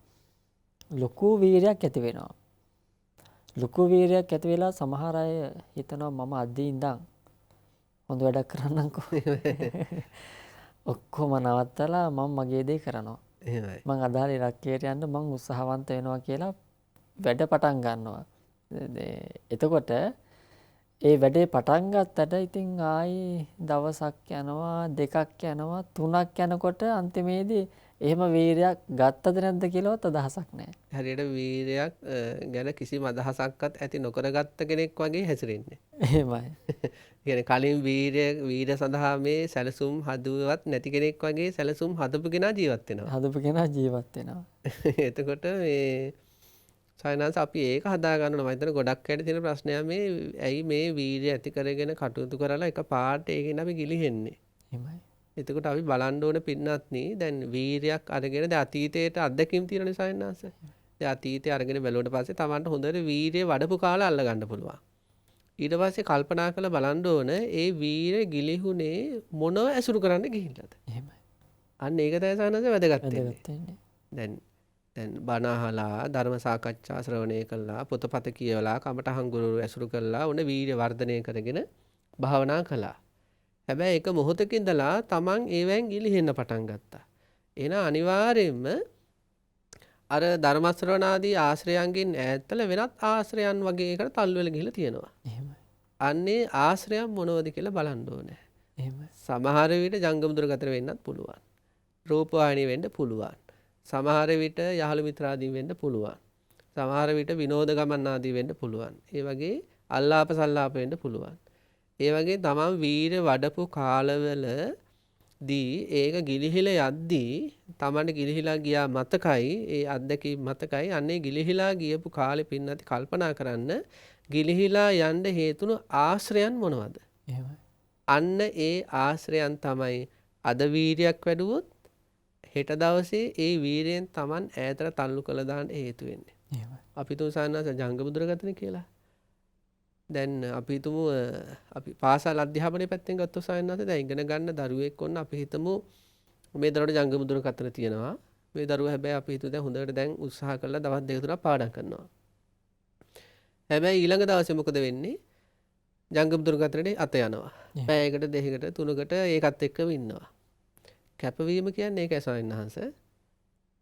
ලොකු වීරයක් ඇති වෙනවා. ලොකු වීරයක් ඇති වෙලා සමහර අය හිතනවා මම අද්දී ඉඳන් හොඳ වැඩක් කරන්නම්කෝ. ඔක්කොම නවත්තලා මම මගේ දේ කරනවා. එහෙමයි. මං අදාළ ඉලක්කයට යන්න මං උත්සාහවන්ත වෙනවා කියලා වැඩ පටන් ගන්නවා. එතකොට ඒ වැඩේ පටන් ගත්තට ඉතින් ආයි දවසක් යනවා දෙකක් යනවා තුනක් යනකොට අන්තිමේදී එහෙම වීරයක් ගත්තද නැද්ද කියලාවත් අදහසක් නැහැ. හරියට වීරයක් ගැන කිසිම අදහසක්වත් ඇති නොකරගත්ත කෙනෙක් වගේ හැසිරෙන්නේ. එහෙමයි. කියන්නේ කලින් වීර සඳහා මේ සැලසුම් හදුවත් නැති කෙනෙක් වගේ සැලසුම් හදපු කෙනා ජීවත් වෙනවා. හදපු කෙනා ජීවත් වෙනවා. එතකොට මේ සයනස් අපි ඒක හදා ගන්නවා. මම හිතන ගොඩක් අයට තියෙන ප්‍රශ්නය මේ ඇයි මේ වීර්ය ඇති කරගෙන කටයුතු කරලා එක පාට ඒකෙන් අපි ගිලිහෙන්නේ. එහෙමයි. එතකොට අපි බලන්න ඕන පින්නත්නි දැන් වීර්යයක් අරගෙන දැන් අතීතයට අත්දැකීම් තියෙන සයනස්. දැන් අතීතය අරගෙන බැලුවට පස්සේ Tamanට හොඳට වීර්ය වඩපු කාලය අල්ල ගන්න පුළුවන්. ඊට පස්සේ කල්පනා කරලා බලන්න ඕන ඒ වීර්ය ගිලිහුනේ මොනව ඇසුරු කරන්න ගිහිල්ලාද? එහෙමයි. අන්න ඒක තමයි සයනස් වැදගත් වෙන්නේ. වැදගත් වෙන්නේ. දැන් බණ අහලා ධර්ම සාකච්ඡා ශ්‍රවණය කළා පොතපත කියවලා කමටහන් ගුරු ඇසුරු කළා උන වීර්ය වර්ධනය කරගෙන භාවනා කළා. හැබැයි එක මොහොතක ඉඳලා Taman ඒවෙන් ගිලිහෙන්න පටන් ගත්තා. එහෙනම් අනිවාර්යයෙන්ම අර ධර්ම ශ්‍රවණාදී ආශ්‍රයයන්ගෙන් ඈත්ලා වෙනත් ආශ්‍රයයන් වගේ එකට තල්ලු වෙලා ගිහිල්ලා තියෙනවා. එහෙමයි. අන්නේ ආශ්‍රයයන් මොනවද කියලා බලන්න ඕනේ. එහෙමයි. සමහර විට ජංගම දුරගතර වෙන්නත් පුළුවන්. රූපවාහිනිය වෙන්න පුළුවන්. සමහර විට යහළු මිත්‍රාදීන් වෙන්න පුළුවන්. සමහර විට විනෝද ගමන් ආදී වෙන්න පුළුවන්. ඒ වගේ අල්ලාප සල්ලාප වෙන්න පුළුවන්. ඒ වගේ තමන් වීර වඩපු කාලවලදී ඒක ගිලිහිලා යද්දී තමන්ට ගිලිහිලා ගියා මතකයි ඒ අත්දැකීම් මතකයි අන්නේ ගිලිහිලා ගියපු කාලෙ පින්නත් කල්පනා කරන්න ගිලිහිලා යන්න හේතුණු ආශ්‍රයන් මොනවද? එහෙමයි. අන්න ඒ ආශ්‍රයන් තමයි අද වීරයක් වැඩුවොත් හෙට දවසේ ඒ වීරයෙන් Taman ඈතට තල්ලු කළ දාන්න හේතු වෙන්නේ. එහෙමයි. අපි තුන් සාන්නස ජංගම දුරගතන කියලා. දැන් අපි හිතමු අපි පාසල් අධ්‍යාපනයේ පැත්තෙන් ගත්තොත් සායනනාත දැන් ඉගෙන ගන්න දරුවෙක් ඔන්න අපි හිතමු මේ දරුවට ජංගම දුරකථන තියෙනවා. මේ දරුවා හැබැයි අපි හිතුව දැන් හොඳට දැන් උත්සාහ කරලා දවස් දෙක තුනක් පාඩම් කරනවා. හැබැයි ඊළඟ දවසේ මොකද වෙන්නේ? ජංගම දුරකථනයේ අත යනවා. පැයකට දෙකකට තුනකට ඒකත් එක්කම ඉන්නවා. කැපවීම කියන්නේ ඒකයි සායනහන්ස.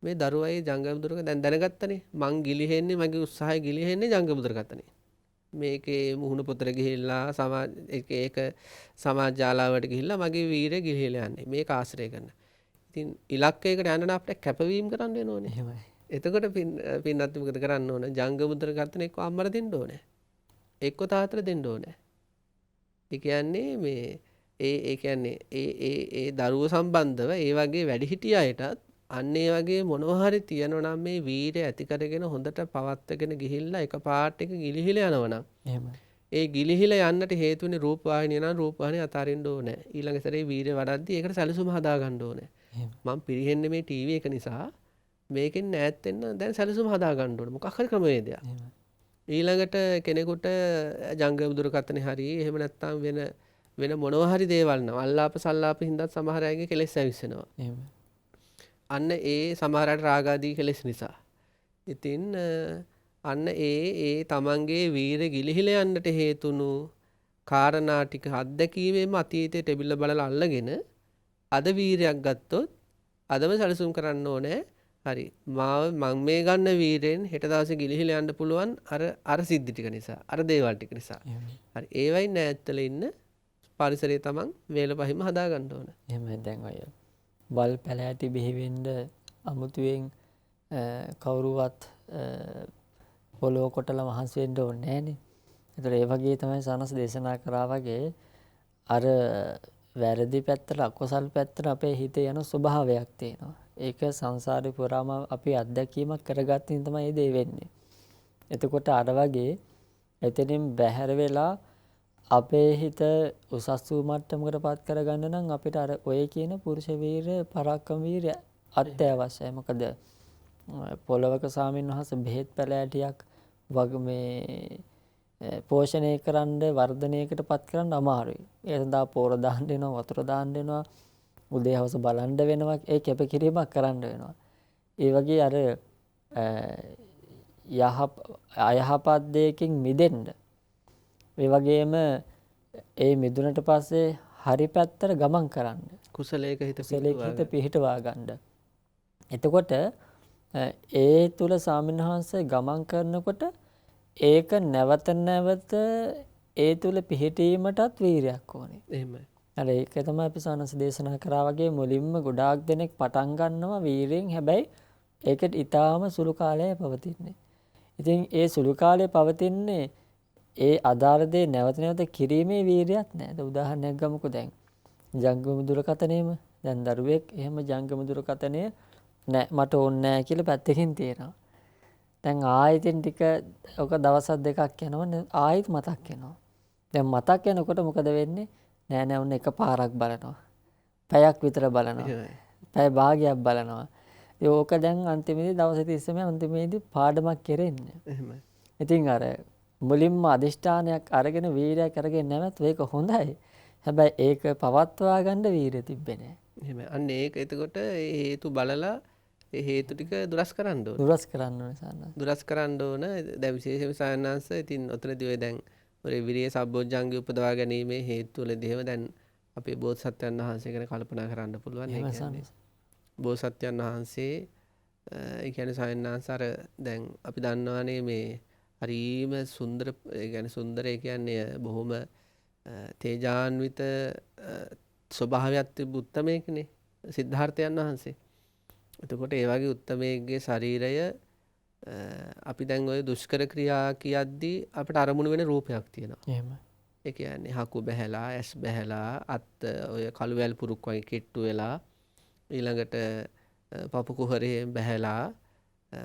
මේ දරුවයි ජංගම දුරක දැන් දැනගත්තනේ මං ගිලිහෙන්නේ මගේ උත්සාහය ගිලිහෙන්නේ ජංගම දුරකථනයේ. මේකේ මුහුණ පොතට ගිහිල්ලා සමාජ ඒක සමාජ ජාලාවට ගිහිල්ලා මගේ වීරය ගිලිහිලා යන්නේ. මේක ආශ්‍රය කරන. ඉතින් ඉලක්කයකට යන්න නම් අපිට කැපවීම කරන්න වෙනෝනේ. එහෙමයි. එතකොට පින්නත් මොකද කරන්න ඕන? ජංගම දුරකථන එක්ක අම්මර දෙන්න ඕනේ. එක්ක තාත්තට දෙන්න ඕනේ. ඒ කියන්නේ මේ ඒ කියන්නේ ඒ දරුව සම්බන්ධව ඒ වගේ වැඩිහිටිය අයටත් අන්න ඒ වගේ මොනවා හරි තියෙනවා නම් මේ වීරය ඇති කරගෙන හොඳට පවත්වාගෙන ගිහිල්ලා එකපාරට එක ගිලිහිලා යනවා නම් එහෙමයි. ඒ ගිලිහිලා යන්නට හේතුනේ රූපවාහිනිය නම් රූපවාහිනිය අතාරින්න ඕනේ. ඊළඟ සැරේ වීරය වඩද්දී ඒකට සැලසුම හදා ගන්න ඕනේ. මම පිරිහෙන්නේ මේ ටීවී එක නිසා මේකෙන් ඈත් වෙන්න දැන් සැලසුම හදා ගන්න ඕනේ. මොකක් හරි ක්‍රමවේදයක්. ඊළඟට කෙනෙකුට ජංගම දුරකථනේ හරි එහෙම නැත්නම් වෙන මොනවා හරි දේවල් නම් අල්ලාප සල්ලාප හින්දා සමහර අයගේ කෙලෙස් ඇවිස්සෙනවා. අන්න ඒ සමහර අයට රාගාදී කෙලෙස් නිසා. ඉතින් අන්න ඒ තමන්ගේ වීර ගිලිහිලා යන්නට හේතුණු කාරණා ටික අත්දැකීමෙන්ම අතීතයේ ටෙබිල්ල බලලා අල්ලගෙන අද වීරයක් ගත්තොත් අදම සැලසුම් කරන්න ඕනේ. හරි මම මේ ගන්න වීරෙන් හෙට දවසේ ගිලිහිලා යන්න පුළුවන් අර සිද්ධි ටික නිසා අර දේවල් ටික නිසා. හරි ඒවයින් ඈත්තල ඉන්න පරිසරය තමන් වේල පහින්ම හදා ගන්න ඕන. එහෙමයි. දැන් ඔය වල් පැලෑටි බිහිවෙන්න අමුතුවෙන් කවුරුවත් පොළොව කොටලා මහන්සි වෙන්න ඕනේ නැහනේ. ඒතර ඒ වගේ තමයි සනස් දේශනා කරා වගේ අර වැරදි පැත්තට අකුසල් පැත්තට අපේ හිතේ යන ස්වභාවයක් තියෙනවා. ඒක සංසාරේ පුරාම අපි අත්දැකීමක් කරගත්තින් තමයි ඒ දේ වෙන්නේ. එතකොට අර වගේ එතනින් බැහැර වෙලා අපේ හිත උසස් වූ මට්ටමකට පත් කරගන්න නම් අපිට අර ඔය කියන පුරුෂ වීරය පරාක්‍රම වීරය අත්‍යවශ්‍යයි. මොකද පොළවක ස්වාමීන් වහන්සේ බෙහෙත් පැලෑටියක් වගේ මේ පෝෂණය කරන්න වර්ධනයකට පත් කරන්න අමාරුයි. ඒ සඳහා පෝර දාන්න වෙනවා, වතුර දාන්න වෙනවා, උදේ හවස බලන්න වෙනවා, ඒ කැපකිරීමක් කරන්න වෙනවා. ඒ වගේ අර අයහපත් දෙයකින් මිදෙන්න ඒ වගේම ඒ මිදුනට පස්සේ හරි පැත්තට ගමන් කරන්න. කුසලයක හිත පිහිටවා ගන්න. එතකොට ඒ තුල ස්වාමින්වහන්සේ ගමන් කරනකොට ඒක නැවත නැවත ඒ තුල පිහිටීමටත් වීරයක් ඕනේ. එහෙමයි. අර ඒක තමයි අපි සානස දේශනා කරා වගේ මුලින්ම ගොඩාක් දෙනෙක් පටන් ගන්නවා වීරයෙන්. හැබැයි ඒකට ඊටාම සුළු කාලයක් පවතින්නේ. ඉතින් ඒ සුළු කාලේ පවතින්නේ ඒ අදාළ දේ නැවත නැවත කිරීමේ වීරියක් නැහැ. උදාහරණයක් ගමුකෝ දැන් ජංගම දුරකථනයේම දැන් දරුවෙක් එහෙම ජංගම දුරකථනය නෑ මට ඕනේ නෑ කියලා පැත්තකින් තියනවා. දැන් ආයෙත් ටික ඔක දවස් දෙකක් යනවා ආයෙත් මතක් වෙනවා. දැන් මතක් වෙනකොට මොකද වෙන්නේ? නෑ උන්න එකපාරක් බලනවා. පැයක් විතර බලනවා. පැය භාගයක් බලනවා. ඒක දැන් අන්තිමේදී දවස් 30ම අන්තිමේදී පාඩමක් කෙරෙන්නේ. එහෙමයි. ඉතින් අර මුලින්ම අදිෂ්ඨානයක් අරගෙන වීරයක් අරගෙන නැවත ඒක හොඳයි. හැබැයි ඒක පවත්වා ගන්න වීරිය තිබ්බේ නැහැ. එහෙමයි. අන්න ඒක එතකොට හේතු බලලා ඒ හේතු ටික දුරස් කරන්න ඕන. දුරස් කරන්න ඕන සාරා. දුරස් කරන්න ඕන. දැන් විශේෂයෙන්ම සායනාංශ ඉතින් ඔතනදී ඔය දැන් ඔය විරිය සම්බොජ්ජංගය උපදවා ගැනීමේ හේතු වලදී එහෙම දැන් අපේ බෝසත්යන් වහන්සේ ගැන කල්පනා කරන්න පුළුවන්. ඒ කියන්නේ බෝසත්යන් වහන්සේ ඒ කියන්නේ සායනාංශ අර දැන් අපි දන්නවානේ මේ හරිම සුන්දර ඒ කියන්නේ සුන්දර ඒ කියන්නේ බොහොම තේජාන්විත ස්වභාවයක් තිබු උත්තමයෙක්නේ සිද්ධාර්ථයන් වහන්සේ. එතකොට ඒ වගේ උත්තමයෙක්ගේ ශරීරය අපි දැන් ওই දුෂ්කර ක්‍රියා කියද්දී අපිට අරමුණු වෙන රූපයක් තියෙනවා. එහෙමයි. ඒ කියන්නේ හකු බැහැලා, ඇස් බැහැලා, අත් ඔය කළුවැල් පුරුක් වගේ කෙට්ටු වෙලා ඊළඟට පපු කුහරේ බැහැලා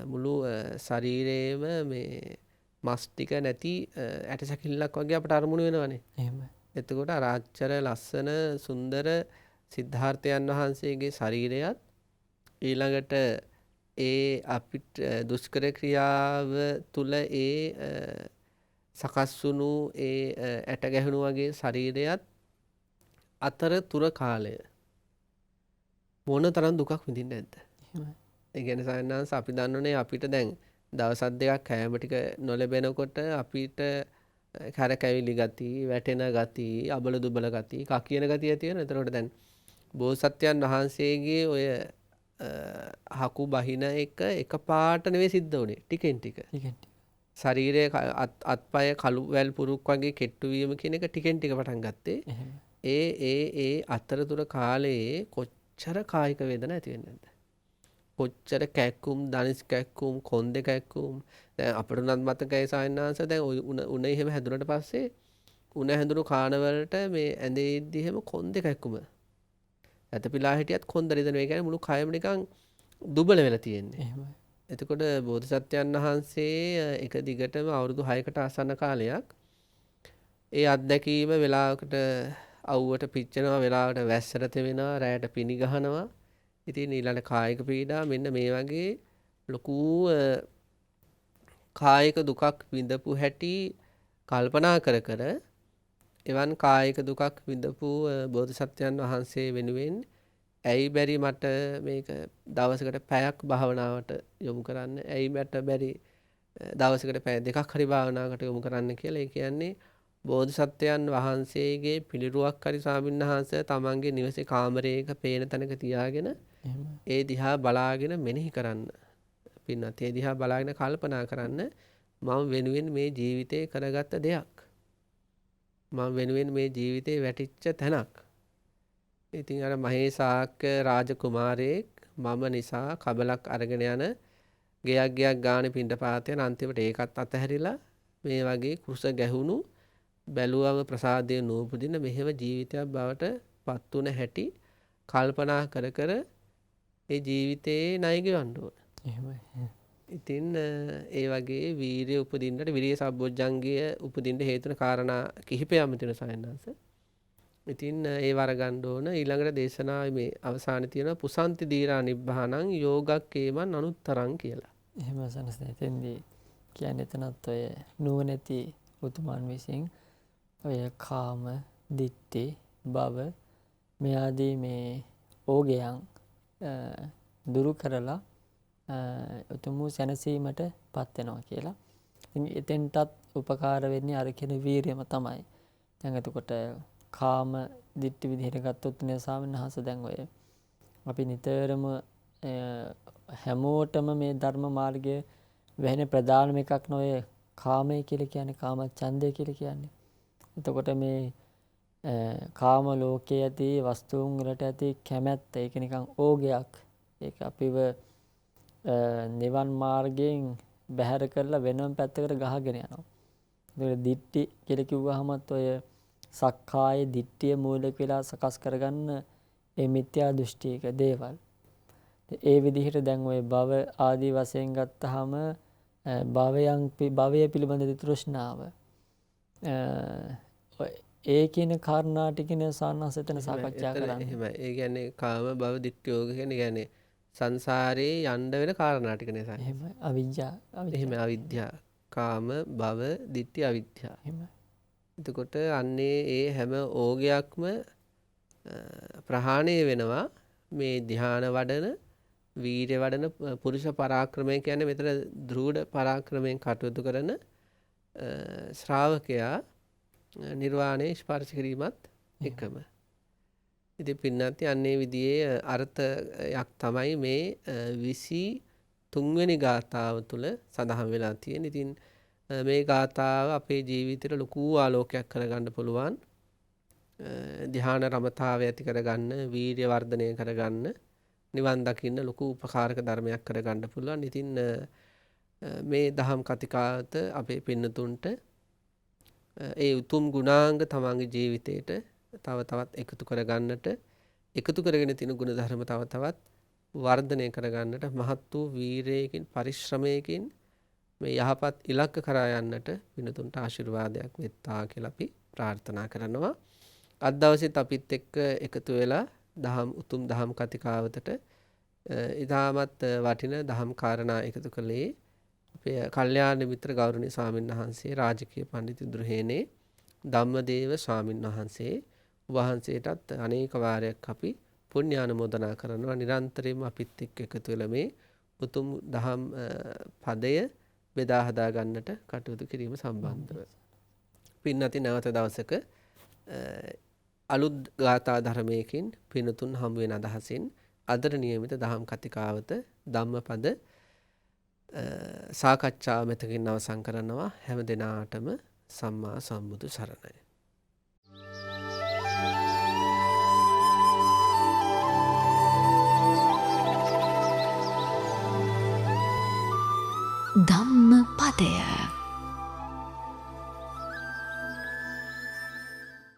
මුළු ශරීරයේම මේ මස් ටික නැති ඇටසැකිල්ලක් වගේ අපට අරමුණු වෙනවනේ. එහෙමයි. එතකොට ආචාර ලස්සන සුන්දර සිද්ධාර්ථයන් වහන්සේගේ ශරීරයත් ඊළඟට ඒ අපිට දුෂ්කර ක්‍රියාව තුල ඒ සකස් වුණු ඒ ඇට ගැහුණු වගේ ශරීරයත් අතර තුර කාලය මොන තරම් දුකක් විඳින්න නැද්ද? එහෙමයි. ඒ කියන්නේ සයන්නාංශ අපි දන්නෝනේ අපිට දැන් දවස් දෙකක් කෑම ටික නොලැබෙනකොට අපිට කැරකැවිලි ගති, වැටෙන ගති, අබල දුබල ගති, කකියන ගති ඇති වෙනවා. එතකොට දැන් බෝසත්යන් වහන්සේගේ ඔය හකු බහින එක පාට නෙවෙයි සිද්ධ වුණේ. ටිකෙන් ටික. ටිකෙන් ටික. ශරීරයේ අත්පය කළු වැල් පුරුක් වගේ කෙට්ටු වීම කියන එක ටිකෙන් ටික පටන් ගත්තේ. එහෙමයි. ඒ අතරතුර කාලයේ කොච්චර කායික වේදනා ඇති වෙන්නේ නැද්ද? කොච්චර කැක්කුම්, දනිස් කැක්කුම්, කොන්දේ කැක්කුම්. දැන් අපිට උනත් මතකයි සායනාංශ දැන් ඔය උණ එහෙම හැදුනට පස්සේ උණ හැදුණු කාණවලට මේ ඇඳේ ඉද්දි එහෙම කොන්දේ කැක්කුම. ඇතපිලා හිටියත් කොන්ද රිදෙනවා. ඒ කියන්නේ මුළු කයම නිකන් දුබල වෙලා තියෙන්නේ. එහෙමයි. එතකොට බෝධිසත්වයන් වහන්සේ එක දිගටම අවුරුදු 6කට ආසන්න කාලයක් ඒ අත්දැකීම වෙලාවකට අවුවට පිච්චෙනවා, වෙලාවට වැස්සට තෙවෙනවා, රැයට පිනි ගහනවා. ඉතින් ඊළඟ කායික පීඩා මෙන්න මේ වගේ ලොකු කායික දුකක් විඳපු හැටි කල්පනා කර කර එවන් කායික දුකක් විඳපු බෝධිසත්වයන් වහන්සේ වෙනුවෙන් ඇයි බැරි මට මේක දවසකට පැයක් භාවනාවට යොමු කරන්න? ඇයි මට බැරි දවසකට පැය දෙකක් හරි භාවනාවකට යොමු කරන්න කියලා. ඒ කියන්නේ බෝධිසත්වයන් වහන්සේගේ පිළිරුවක් හරි ස්වාමින්වහන්සේ තමන්ගේ නිවසේ කාමරයක පේන තැනක තියාගෙන ඒ දිහා බලාගෙන මෙනෙහි කරන්න. පින්නත් ඒ දිහා බලාගෙන කල්පනා කරන්න මම වෙනුවෙන් මේ ජීවිතේ කරගත්ත දෙයක්. මම වෙනුවෙන් මේ ජීවිතේ වැටිච්ච තැනක්. ඉතින් අර මහේසාක්‍ය රාජකුමාරයෙක් මම නිසා කබලක් අරගෙන යන ගෙයක් ගානේ පිණ්ඩපාත යන අන්තිමට ඒකත් අතහැරිලා මේ වගේ කුස ගැහුණු බැලුවම ප්‍රසාදයේ නූපදින මෙහෙම ජීවිතයක් බවට පත් වුණ හැටි කල්පනා කර කර ඒ ජීවිතේ ණය ගෙවන්න ඕන. එහෙමයි. ඉතින් ඒ වගේ වීරිය උපදින්නට විරිය සම්බොජ්ජංගය උපදින්න හේතුන කාරණා කිහිපයක්ම තියෙන සයන්නාංශ. ඉතින් ඒ වරගන්න ඕන ඊළඟට දේශනාවේ මේ අවසානයේ තියෙන පුසන්ති දීරා නිබ්බානං යෝගක්කේමන් අනුත්තරං කියලා. එහෙම සනස එතෙන්දී කියන්නේ එතනත් ඔය නුවණැති උතුමන් විසින් ඔය කාම, ditthi, භව මේ ආදී මේ ඕගයන් දුරු කරලා උතුම් සැනසීමට පත් වෙනවා කියලා. ඉතින් එතෙන්ටත් උපකාර වෙන්නේ අර කියන වීරියම තමයි. දැන් එතකොට කාම දිට්ඨි විදිහට ගත්තොත් නේ සාමනහස දැන් ඔය අපි නිතරම හැමෝටම මේ ධර්ම මාර්ගය වෙහෙන ප්‍රධානම එකක් නොය කාමය කියලා කියන්නේ කාම ඡන්දය කියලා කියන්නේ. එතකොට මේ කාම ලෝකයේ ඇති වස්තුන් වලට ඇති කැමැත්ත ඒක නිකන් ඕගයක්. ඒක අපිව නිවන් මාර්ගයෙන් බැහැර කරලා වෙනම පැත්තකට ගහගෙන යනවා. ඒක දිට්ඨි කියලා කිව්වහමත් ඔය සක්කාය දිට්ඨිය මූලික වෙලා සකස් කරගන්න ඒ මිත්‍යා දෘෂ්ටික දේවල්. ඒ විදිහට දැන් ওই භව ආදී වශයෙන් ගත්තාම භවය පිළිබඳ තෘෂ්ණාව ඒ කියන කාරණා ටිකනේ සාන්නස් එතන සාකච්ඡා කරන්නේ. එහෙමයි. ඒ කියන්නේ කාම භව ditthi යෝග කියන්නේ සංසාරේ යන්න වෙන කාරණා ටිකනේ සාන්නස්. එහෙමයි. අවිජ්ජා. එහෙමයි අවිද්‍යාව. කාම භව ditthi අවිද්‍යාව. එහෙමයි. එතකොට අන්නේ ඒ හැම ඕගයක්ම ප්‍රහාණය වෙනවා මේ ධ්‍යාන වඩන වීර්ය වඩන පුරුෂ පරාක්‍රමය කියන්නේ මෙතන දෘඪ පරාක්‍රමයෙන් කටයුතු කරන ශ්‍රාවකයා නිර්වාණය ස්පර්ශ කිරීමත් එකම. ඉතින් පින්නත් යන්නේ විදිහේ අර්ථයක් තමයි මේ 23 වෙනි ගාථාව තුළ සඳහන් වෙලා තියෙන්නේ. ඉතින් මේ ගාථාව අපේ ජීවිතේට ලොකු ආලෝකයක් කරගන්න පුළුවන්. ධ්‍යාන රමතාවය ඇති කරගන්න, වීර්ය වර්ධනය කරගන්න, නිවන් දකින්න ලොකු උපකාරක ධර්මයක් කරගන්න පුළුවන්. ඉතින් මේ දහම් කතිකාවත අපේ පින්නතුන්ට ඒ උතුම් ගුණාංග තමන්ගේ ජීවිතේට තව තවත් එකතු කරගන්නට, එකතු කරගෙන තියෙන ගුණ ධර්ම තව තවත් වර්ධනය කරගන්නට මහත් වූ වීරයකින් පරිශ්‍රමයකින් මේ යහපත් ඉලක්ක කරා යන්නට පින්නතුන්ට ආශිර්වාදයක් වෙත්තා කියලා අපි ප්‍රාර්ථනා කරනවා. අද දවසේත් අපිත් එක්ක එකතු වෙලා උතුම් දහම් කතිකාවතට ඉතාමත් වටින දහම් කාරණා එකතු කළේ අපේ කල්යාණ මිත්‍ර ගෞරවනීය ස්වාමීන් වහන්සේ රාජකීය පඬිතු දුරහේනේ ධම්මදේව ස්වාමීන් වහන්සේ වහන්සේටත් අනේක වාරයක් අපි පුණ්‍යානුමෝදනා කරනවා. නිරන්තරයෙන්ම අපිත් එක්ක එකතු වෙලා මේ උතුම් දහම් පදය බෙදා හදා ගන්නට කටයුතු කිරීම සම්බන්ධව. පින්නති නැවත දවසක අලුත් ගාථා ධර්මයකින් පිනතුන් හමු වෙන අදහසින් අදර නියමිත දහම් කතිකාවත ධම්මපද සාකච්ඡාව මෙතකින් අවසන් කරනවා. හැම දිනාටම සම්මා සම්බුදු සරණයි. ධම්මපදය